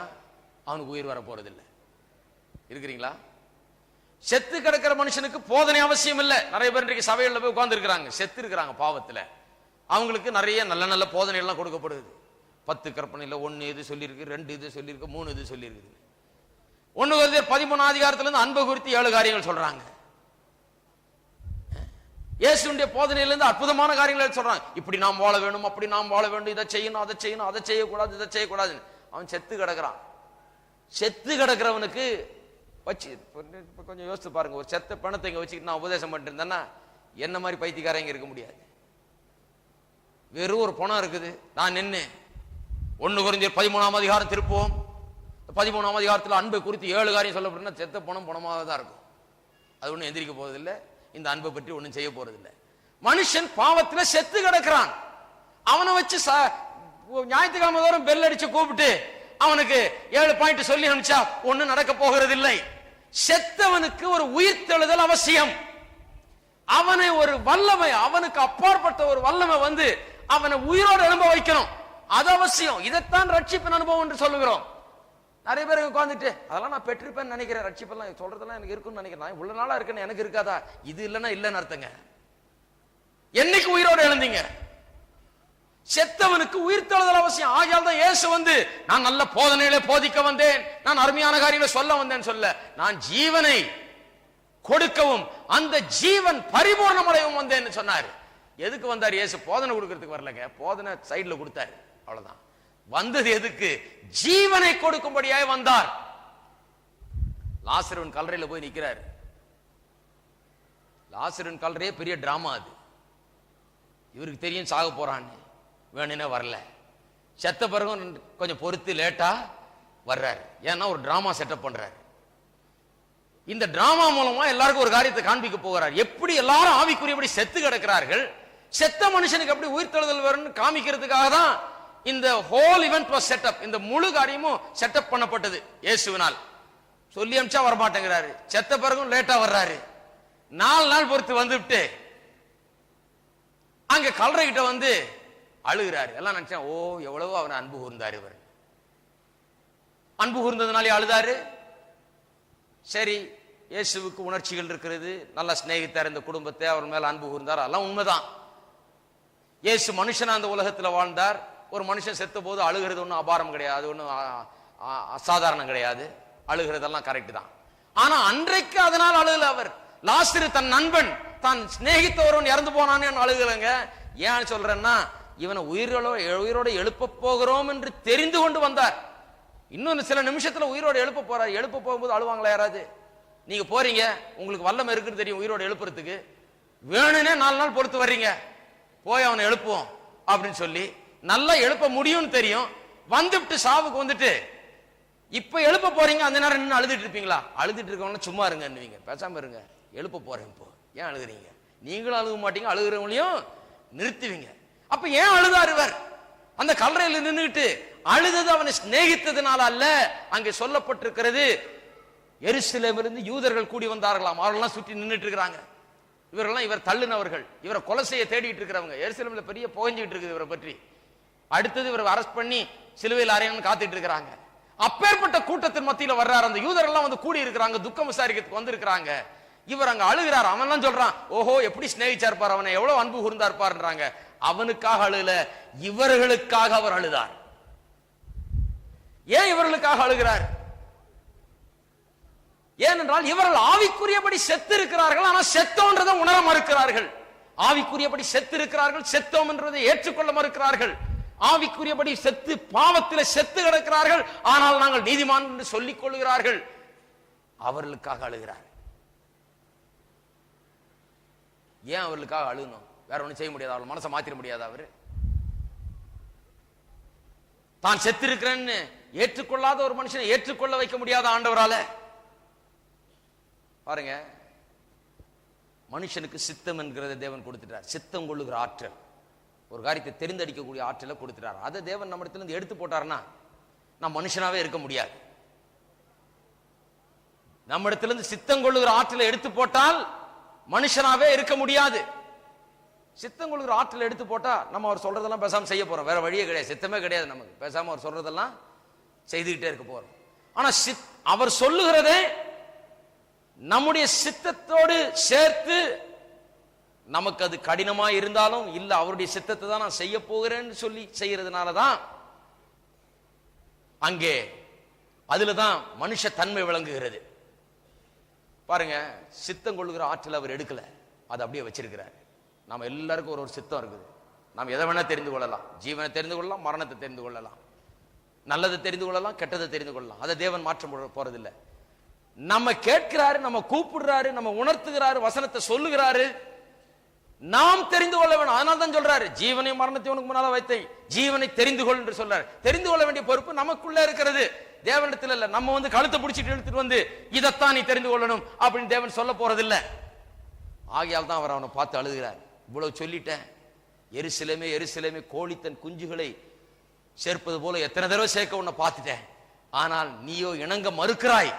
அவனுக்கு உயிர் வர போறதில்லை. இருக்கிறீங்களா? செத்து கிடக்கிற மனுஷனுக்கு போதனை அவசியம் இல்லை. நிறைய பேர் இன்றைக்கு சபைகளில் போய் உட்கார்ந்து இருக்கிறாங்க, செத்து இருக்கிறாங்க பாவத்துல, அவங்களுக்கு நிறைய நல்ல நல்ல போதனை எல்லாம் கொடுக்கப்படுது. 10 கற்பனையில் 1 இது சொல்லியிருக்கு, 2 இது சொல்லியிருக்கு, 3 இது சொல்லியிருக்கு. 1 கொரிந்தியர் 13 அதிகாரத்திலிருந்து அன்பு குறித்து 7 காரியங்கள் சொல்றாங்க. இயேசுடைய போதனையிலிருந்து அற்புதமான காரியங்கள் சொல்றாங்க. இப்படி நாம் வாழ வேண்டும், அப்படி நாம் வாழ வேண்டும், இதை செய்யணும், அதை செய்யணும், அதை செய்யக்கூடாது, இதை செய்யக்கூடாது. அவன் செத்து கிடக்கிறான். செத்து கிடக்கிறவனுக்கு வச்சு கொஞ்சம் யோசித்து பாருங்க, ஒரு செத்த பணத்தை இங்க வச்சுக்கிட்டு நான் உபதேசம் பண்ணிட்டு இருந்தேன்னா என்ன மாதிரி பைத்தியக்காரங்க இருக்க முடியாது. வெறும் ஒரு பணம் இருக்குது, நான் நின்று 1 கொரிந்தியர் 13 அதிகாரம் திருப்புவோம். 13 அதிகாரத்தில் அன்பை குறித்து 7 காரியம் சொல்லப்படுன்னா செத்த பணம் பணமாக தான் இருக்கும். அது ஒன்றும் எந்திரிக்க போறதில்லை, இந்த அன்பை பற்றி ஒன்றும் செய்ய போறதில்லை. மனுஷன் பாவத்தில் செத்து கிடக்கிறான். அவனை வச்சு ஞாயிற்றுக்கிழமை தோறும் பெல் அடிச்சு கூப்பிட்டு அவனுக்கு 7 பாயிண்ட் சொல்லி அனுப்பிச்சா ஒன்னும் நடக்க போகிறது இல்லை. செத்தவனுக்கு ஒரு உயிர்த்தெழுதல் அவசியம். அவனை ஒரு வல்லமை, அவனுக்கு அப்பாற்பட்ட ஒரு வல்லமை வந்து அவனை உயிரோடு எழும்ப வைக்கணும். அது அவசியம். இதைத்தான் ரட்சிப்பின் அனுபவம் என்று சொல்லுகிறோம். நிறைய பேர் உட்காந்துட்டு அதெல்லாம் நான் பெற்றிருப்பேன்னு நினைக்கிறேன், ரட்சிப்பெல்லாம் சொல்றதெல்லாம் எனக்கு இருக்குன்னு நினைக்கிறேன், இவ்வளவு நாளா இருக்குன்னு எனக்கு இருக்காதா? இது இல்லைன்னா இல்லைன்னு அர்த்தங்க. என்னைக்கு உயிரோடு எழுந்தீங்க? செத்தவனுக்கு உயிர்த்தெழுதல் அவசியம். ஆகையால் தான் இயேசு வந்து நான் நல்ல போதனையிலே போதிக்க வந்தேன், நான் அருமையான காரியங்களை சொல்ல வந்தேன் சொல்ல, நான் ஜீவனை கொடுக்கவும் அந்த ஜீவன் பரிபூர்ணமடையவும் வந்தேன்னு சொன்னார். எதுக்கு வந்தார் இயேசு? போதனை கொடுக்கிறதுக்கு வரலங்க. போதனை சைடுல கொடுத்தாரு, அவ்வளவுதான். வந்தது எதுக்கு? ஜீவனை கொடுக்கும்படியாய் வந்தார். லாசருவின் கல்லறையில போய் நிக்கிறார். லாசருவின் கல்லறையே பெரிய டிராமா. அது இவருக்கு தெரியும் சாக போறான்னு, வேணுனே வரல. செத்த பிறகு கொஞ்சம் பொறுத்து லேட்டா வர்றாரு. ஏன்னா ஒரு டிராமா செட்டப் பண்றாரு. இந்த டிராமா மூலமா எல்லாருக்கும் ஒரு காரியத்தை காண்பிக்க போகிறார். எப்படி எல்லாரும் ஆவிக்குரியபடி செத்து கிடக்கிறார்கள், செத்த மனுஷனுக்கு எப்படி உயிர்த்தெழுதல் வரும்னு காமிக்கிறதுக்காக தான் இந்த ஹோல் இவென்ட் வாஸ் செட்டப். இந்த முழு காரியமும் செட்டப் பண்ணப்பட்டது இயேசுவினால். சொல்லி அமிச்சா வரமாட்டேங்கிறாரு, செத்த பிறகும் லேட்டா வர்றாரு. 4 நாள் பொறுத்து வந்துவிட்டு அங்க கல்லறை கிட்ட வந்து அழுகிறாரு. எல்லாம் நினைச்சேன், ஓ எவ்வளவோ அவனை அன்பு கூர்ந்தாரு. இவர் அன்பு கூர்ந்ததுனாலே அழுதாரு. சரி, இயேசுவுக்கு உணர்ச்சிகள் இருக்கிறது, நல்லா சிநேகித்தார் இந்த குடும்பத்தை, அவர் மேல அன்பு கூர்ந்தார், அதெல்லாம் உண்மைதான். இயேசு மனுஷனா அந்த உலகத்தில் வாழ்ந்தார். ஒரு மனுஷன் செத்த போது அழுகிறது ஒன்றும் அபாரம் கிடையாது, ஒன்றும் அசாதாரணம் கிடையாது. அழுகிறதெல்லாம் கரெக்ட் தான். ஆனா அன்றைக்கு அதனால் அழுகல அவர். லாசரு தன் நண்பன், தான் சிநேகித்த ஒருவன் இறந்து போனான்னு அழுகலங்க. ஏன் சொல்றேன்னா, இவனை உயிரோடு எழுப்ப போகிறோம் என்று தெரிந்து கொண்டு வந்தார். இன்னொன்னு சில நிமிஷத்துல உயிரோடு எழுப்ப போறார். எழுப்ப போகும்போது அழுவாங்களா யாராவது? நீங்க போறீங்க, உங்களுக்கு வல்லமை இருக்குன்னு தெரியும் உயிரோடு எழுப்புறதுக்கு, வேணும்னே 4 நாள் பொறுத்து வர்றீங்க, போய் அவனை எழுப்புவோம் அப்படின்னு சொல்லி, நல்லா எழுப்ப முடியும்னு தெரியும், வந்துட்டு சாவுக்கு வந்துட்டு இப்ப எழுப்ப போறீங்க, அந்த நேரம் நின்று அழுதுட்டு இருப்பீங்களா? அழுதுட்டு இருக்கவங்க சும்மா இருங்க, பேசாம இருங்க, எழுப்ப போறேன் இப்போ, ஏன் அழுகுறீங்க? நீங்களும் அழுக மாட்டீங்க, அழுகுறவங்களையும் நிறுத்துவீங்க. அப்ப ஏன் அழுதார் இவர்? அந்த கல்லறையில் நின்றுட்டு அழுதது அவனை சிநேகித்ததுனால அல்ல. அங்கே சொல்லப்பட்டிருக்கிறது, எருசலேமிலிருந்து யூதர்கள் கூடி வந்தார்களாம். அவர்கள்லாம் சுற்றி நின்றுட்டு இருக்கிறாங்க. இவரெல்லாம் இவர் தள்ளுனவர்கள், இவரை கொலை செய்ய தேடிட்டு இருக்கிறவங்க. எருசலேமில் பெரிய புகஞ்சிட்டு இருக்குது இவரை பற்றி. அடுத்தது இவரை அரெஸ்ட் பண்ணி சிலுவையில் அறையணும்னு காத்துட்டு இருக்கிறாங்க. அப்பேற்பட்ட கூட்டத்தின் மத்தியில் வர்றாரு. அந்த யூதர்கள்லாம் வந்து கூடி இருக்கிறாங்க, துக்கம் விசாரிக்கிறதுக்கு வந்திருக்கிறாங்க. இவர் அங்க அழுகிறார். அவன்லாம் சொல்றான், ஓஹோ எப்படி சிநேகிச்சா இருப்பார், அவனை எவ்வளவு அன்பு கூர்ந்தா இருப்பார்ன்றாங்க. அவனுக்காக அழுகல, இவர்களுக்காக அவர் அழுதார். ஏன் இவர்களுக்காக அழுகிறார்? ஏனென்றால் இவர்கள் ஆவிக்குரியபடி செத்து இருக்கிறார்கள், ஆனா செத்தோன்றதை உணர மறுக்கிறார்கள். ஆவிக்குரியபடி செத்து இருக்கிறார்கள், செத்தோம் என்றதை ஏற்றுக்கொள்ள மறுக்கிறார்கள். ஆவிக்குரியபடி செத்து பாவத்தில் செத்து கிடக்கிறார்கள், ஆனால் நாங்கள் நீதிமான் என்று சொல்லிக் கொள்கிறார்கள். அவர்களுக்காக அழுகிறார். ஏன் அவர்களுக்காக அழுகணும்? வேற ஒன்றும் செய்ய முடியாது, அவர்கள் மனசை மாத்திர முடியாது. அவரு தான் செத்திருக்கிறேன்னு ஏற்றுக்கொள்ளாத ஒரு மனுஷனை ஏற்றுக்கொள்ள வைக்க முடியாத ஆண்டவரால. பாருங்க, மனுஷனுக்கு சித்தம் என்கிறத தேவன் கொடுத்துட்டார். சித்தம் கொள்ளுகிற ஆற்றல், ஒரு காரியத்தை தெரிந்தடிக்கக்கூடிய ஆற்றலை கொடுத்துட்டார். அதை தேவன் நம்ம இடத்துல இருந்து எடுத்து போட்டார்னா நான் மனுஷனாவே இருக்க முடியாது. நம்ம இடத்துல இருந்து சித்தம் கொள்ளுகிற ஆற்றலை எடுத்து போட்டால் மனுஷனாவே இருக்க முடியாது. சித்தம் கொள்ளுகிற ஆற்றலை எடுத்து போட்டா நம்ம அவர் சொல்றதெல்லாம் பேசாம செய்ய போறோம். வேற வழியே கிடையாது, சித்தமே கிடையாது நமக்கு. பேசாம அவர் சொல்றதெல்லாம் செய்துகிட்டே இருக்க போறோம். ஆனா அவர் சொல்லுகிறதே நம்முடைய சித்தத்தோடு சேர்த்து, நமக்கு அது கடினமா இருந்தாலும் இல்ல அவருடைய சித்தத்தை தான் நான் செய்ய போகிறேன்னு சொல்லி செய்யறதுனாலதான் அங்கே அதுலதான் மனுஷ தன்மை விளங்குகிறது. பாருங்க, சித்தம் கொள்ளுகிற ஆற்றல் அவர் எடுக்கல, அதை அப்படியே வச்சிருக்கிறார். நம்ம எல்லாருக்கும் ஒரு சித்தம் இருக்குது. நாம் எதை வேணா தெரிந்து கொள்ளலாம். ஜீவனை தெரிந்து கொள்ளலாம், மரணத்தை தெரிந்து கொள்ளலாம், நல்லதை தெரிந்து கொள்ளலாம், கெட்டதை தெரிந்து கொள்ளலாம். அதை தேவன் மாற்றம் போறதில்லை. நம்ம கேட்கிறாரு, நம்ம கூப்பிடுறாரு, நம்ம உணர்த்துகிறாரு, வசனத்தை சொல்லுகிறாரு, நாம் தெரிந்து கொள்ள வேணும். அதனால தான் சொல்றாரு, ஜீவனை மரணத்தை உனக்கு முன்னால வைத்தேன், ஜீவனை தெரிந்து கொள் என்று சொல்றாரு. தெரிந்து கொள்ள வேண்டிய பொறுப்பு நமக்குள்ள இருக்கிறது, தேவனிடத்தில் இல்ல. நம்ம வந்து கழுத்தை பிடிச்சிட்டு இழுத்துட்டு வந்து இதைத்தான் நீ தெரிந்து கொள்ளணும் அப்படின்னு தேவன் சொல்ல போறதில்லை. ஆகையால் தான் அவர் அவனை பார்த்து அழுகிறார். இவ்வளவு சொல்லிட்டேன், எருசலேமே எருசலேமே, கோழி தன் குஞ்சுகளை சேர்ப்பது போல எத்தனை தடவை சேர்க்க உன்னை பார்த்துட்டேன், ஆனால் நீயோ இணங்க மறுக்கிறாய்.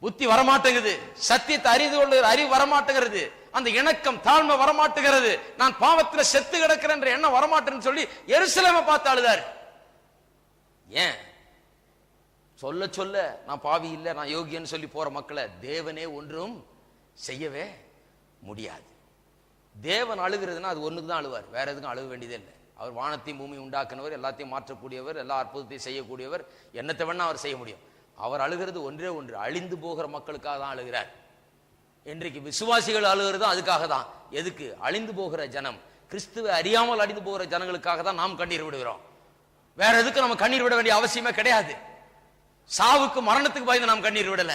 புத்தி வரமாட்டேங்குது, சத்தியத்தை அறிந்து கொள்ளுகிற அறிவு வரமாட்டேங்கிறது, அந்த இணக்கம் தாழ்மை வரமாட்டுகிறது, நான் பாவத்துல செத்து கிடக்கிறேன் என்ற எண்ணம் வரமாட்டேன்னு சொல்லி எருசலேமை பார்த்து அழுதார். ஏன்? சொல்ல சொல்ல நான் பாவி இல்லை, நான் யோகியன்னு சொல்லி போற மக்களை தேவனே ஒன்றும் செய்யவே முடியாது. தேவன் அழுகிறதுனா அது ஒண்ணுக்கு தான் அழுவார், வேற எதுக்கும் அழுக வேண்டியதே இல்லை. அவர் வானத்தையும் பூமி உண்டாக்குனவர், எல்லாத்தையும் மாற்றக்கூடியவர், எல்லா அற்புதத்தையும் செய்யக்கூடியவர், என்னத்தை வேணா அவர் செய்ய முடியும். அவர் அழுகிறது ஒன்றே ஒன்று, அழிந்து போகிற மக்களுக்காக தான் அழுகிறார். இன்றைக்கு விசுவாசிகள் அழுகிறதும் அதுக்காக தான். எதுக்கு? அழிந்து போகிற ஜனம், கிறிஸ்துவை அறியாமல் அழிந்து போகிற ஜனங்களுக்காக தான் நாம் கண்ணீர் விடுகிறோம். வேற எதுக்கு நம்ம கண்ணீர் விட வேண்டிய அவசியமே கிடையாது. சாவுக்கு மரணத்துக்கு பயந்து நாம் கண்ணீர் விடல,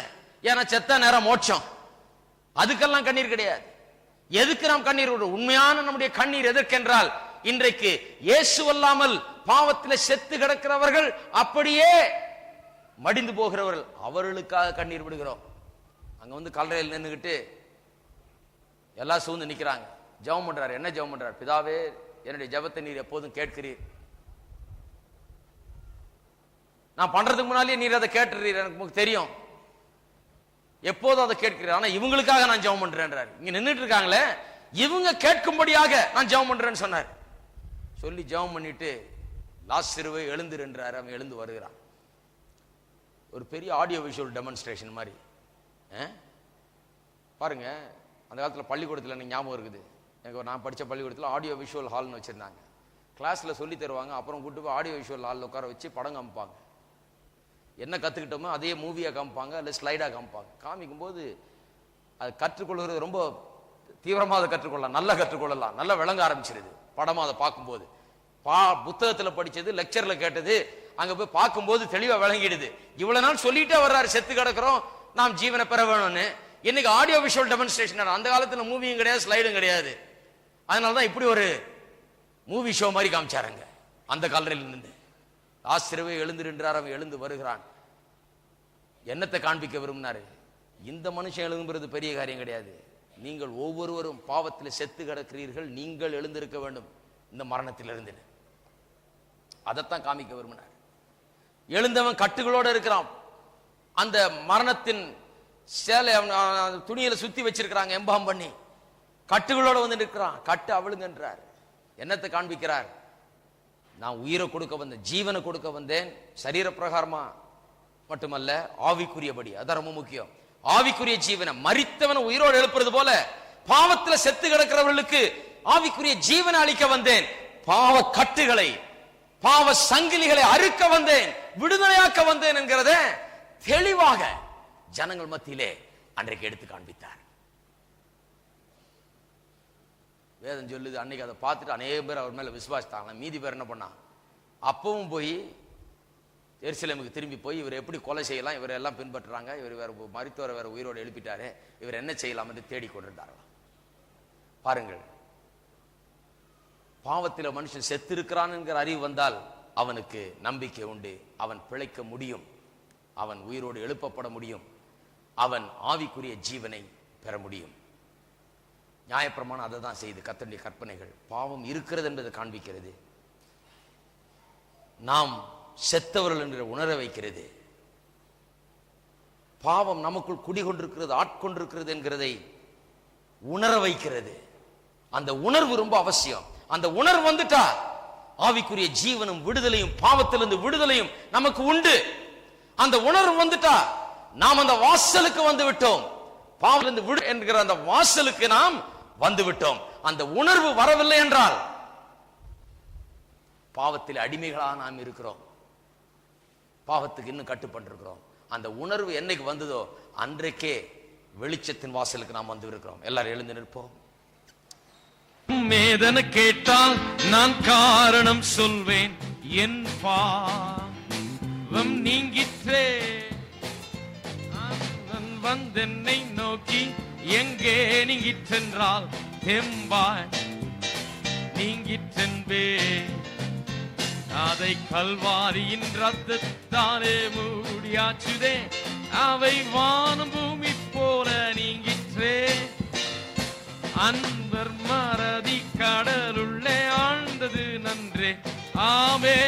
ஏன்னா செத்த நேரம் மோட்சம், அதுக்கெல்லாம் கண்ணீர் கிடையாது. எதுக்கு நாம் கண்ணீர் விடுறோம்? உண்மையான நம்முடைய கண்ணீர் எதற்கென்றால், இன்றைக்கு இயேசு அல்லாமல் பாவத்தில் செத்து கிடக்கிறவர்கள், அப்படியே மடிந்து போகிறவர்கள், அவர்களுக்காக கண்ணீர் விடுகிறோம். அங்க வந்து கல்லறையில் நின்றுகிட்டு எல்லாம் சூழ்ந்து நிக்கிறாங்க, ஜெபம் பண்றாரு. என்ன ஜெபம் பண்றாரு? பிதாவே, என்னுடைய ஜெபத்தை நீர் எப்போதும் கேட்கிறீர், நான் பண்றதுக்கு முன்னாலே நீர் அதை கேட்டுறீர், எனக்கு தெரியும், எப்போதும் அதை கேட்கிறீர், ஆனா இவங்களுக்காக நான் ஜெபம் பண்றேன்றாரு. இங்க நின்றுட்டு இருக்காங்களே, இவங்க கேட்கும்படியாக நான் ஜெபம் பண்றேன்னு சொன்னார். சொல்லி ஜெபம் பண்ணிட்டு லாசருவே எழுந்திரு என்றார். அவன் எழுந்து வருகிறான். ஒரு பெரிய ஆடியோ விஷுவல் டெமான்ஸ்ட்ரேஷன் மாதிரி பாருங்க. அந்த காலத்தில் பள்ளிக்கூடத்தில் எனக்கு ஞாபகம் இருக்குது, எனக்கு நான் படித்த பள்ளிக்கூடத்தில் ஆடியோ விஷுவல் ஹால்னு வச்சுருந்தாங்க. கிளாஸில் சொல்லி தருவாங்க, அப்புறம் கூட்டு போய் ஆடியோ விஷுவல் ஹாலில் உட்கார வச்சு படம் காமிப்பாங்க. என்ன கற்றுக்கிட்டோமோ அதே மூவியாக காமிப்பாங்க, இல்லை ஸ்லைடாக காமிப்பாங்க. காமிக்கும்போது அது கற்றுக்கொள்கிறது ரொம்ப தீவிரமாக அதை கற்றுக்கொள்ளலாம், நல்லா கற்றுக்கொள்ளலாம், நல்லா விளங்க ஆரம்பிச்சிருது படமாக அதை பார்க்கும்போது. புத்தகத்தில் படித்தது, லெக்சரில் கேட்டது, அங்கே போய் பார்க்கும்போது தெளிவாக விளங்கிடுது. இவ்வளோ நாள் சொல்லிட்டே வர்றாரு, செத்து கிடக்கிறோம், நாம் ஜீவனை பெற வேணும்னு. இன்னைக்கு ஆடியோ விஷுவல் டெமான்ஸ்ட்ரேஷன். அந்த காலத்தில் மூவியும் கிடையாது, ஸ்லைடும் கிடையாது. அதனால தான் இப்படி ஒரு மூவி ஷோ மாதிரி காமிச்சாருங்க. அந்த கல்லறையில் இருந்து ஆசிரியவே எழுந்திருன்றார். அவன் எழுந்து வருகிறான். என்னத்தை காண்பிக்க விரும்பினாரு? இந்த மனுஷன் எழும்புறது பெரிய காரியம் கிடையாது, நீங்கள் ஒவ்வொருவரும் பாவத்தில் செத்து கிடக்கிறீர்கள், நீங்கள் எழுந்திருக்க வேண்டும் இந்த மரணத்தில் இருந்து. அதைத்தான் காமிக்க விரும்பினார். எழுந்தவன் கட்டுகளோடு இருக்கிறான். அந்த மரணத்தின் சேலை துணியில சுத்தி வச்சிருக்கிறாங்க, எம்பாம் பண்ணி கட்டுகளோட வந்து நிற்கிறான். கட்டு அவளுங்கன்றார். என்னத்தை காண்பிக்கிறார்? நான் உயிரை கொடுக்க வந்தேன், ஜீவனை கொடுக்க வந்தேன், சரீர பிரகாரமா மட்டுமல்ல, ஆவிக்குரியபடி. அது ரொம்ப முக்கியம். ஆவிக்குரிய ஜீவனை, மரித்தவனை உயிரோடு எழுப்புறது போல பாவத்தில் செத்து கிடக்கிறவர்களுக்கு ஆவிக்குரிய ஜீவனை அளிக்க வந்தேன். பாவ கட்டுகளை, பாவ சங்கிலிகளை அறுக்க வந்தேன், விடுதலையாக்க வந்தேன் என்கிறத தெளிவாக ஜனங்கள் மத்தியிலே அன்றைக்கு எடுத்து காண்பித்தார். வேதம் சொல்லுது, அன்னைக்கு அதை பார்த்துட்டு அநேக பேர் அவர் மேல விசுவாசித்தாங்க. மீதி பேர் என்ன பண்ணா, அப்பவும் போய் எருசலேமுக்கு திரும்பி போய் இவர் எப்படி கொலை செய்யலாம், இவரை எல்லாம் பின்பற்றுறாங்க, இவர் வேற மரித்தோரை வேற உயிரோடு எழுப்பிட்டாரு, இவர் என்ன செய்யலாம் என்று தேடிக்கொண்டிருந்தார்கள். பாருங்கள், பாவத்தில் மனுஷன் செத்து இருக்கிறான் என்கிற அறிவு வந்தால் அவனுக்கு நம்பிக்கை உண்டு. அவன் பிழைக்க முடியும், அவன் உயிரோடு எழுப்பப்பட முடியும், அவன் ஆவிக்குரிய ஜீவனை பெற முடியும். நியாயப்பிரமாணம் அதை தான் செய்து. கர்த்தருடைய கற்பனைகள் பாவம் இருக்கிறது என்பதை காண்பிக்கிறது, நாம் செத்தவர்கள் என்று உணர வைக்கிறது. பாவம் நமக்குள் குடிகொண்டிருக்கிறது, ஆட்கொண்டிருக்கிறது என்கிறதை உணர வைக்கிறது. அந்த உணர்வு ரொம்ப அவசியம். அந்த உணர்வு வந்துட்டா ஆவிக்குரிய ஜீவனும் விடுதலையும், பாவத்திலிருந்து விடுதலையும் நமக்கு உண்டு. அந்த உணர்வு வந்துட்டா நாம் அந்த வாசலுக்கு வந்து விட்டோம். பாவத்திலிருந்து விடு என்கிற அந்த வாசலுக்கு நாம் வந்து விட்டோம். அந்த உணர்வு வரவில்லை என்றால் பாவத்தில் அடிமைகளாக நாம் இருக்கிறோம், பாவத்துக்கு இன்னும் கட்டுப்பட்டிருக்கிறோம். அந்த உணர்வு என்னைக்கு வந்ததோ அன்றைக்கே வெளிச்சத்தின் வாசலுக்கு நாம் வந்து இருக்கிறோம். எல்லாரும் எழுந்து நிற்போம். மேதன கேட்டால் நான் காரணம் சொல்வேன், என் பாவம் நீங்கிற்றே. வந்தென்னை நோக்கி எங்கே நீங்கிற்றென்றால் தெம்பாய் நீங்கிற்றென்பே. அதை கல்வாரியின் ரத்தத்தாலே மூடியாச்சுதே, அவை வானம் பூமி போல நீங்கிற்றே. அன்பர் மறதி கடலுள்ளே ஆழ்ந்தது நன்றே, ஆமே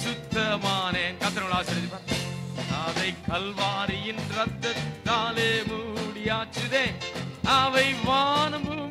சுத்தமானேன். கர்த்தர் ஆசீர்வதிப்பார். அதை கல்வாரியின் ரத்தத்தாலே மூடியாச்சுதே, அவை வானம் பூமி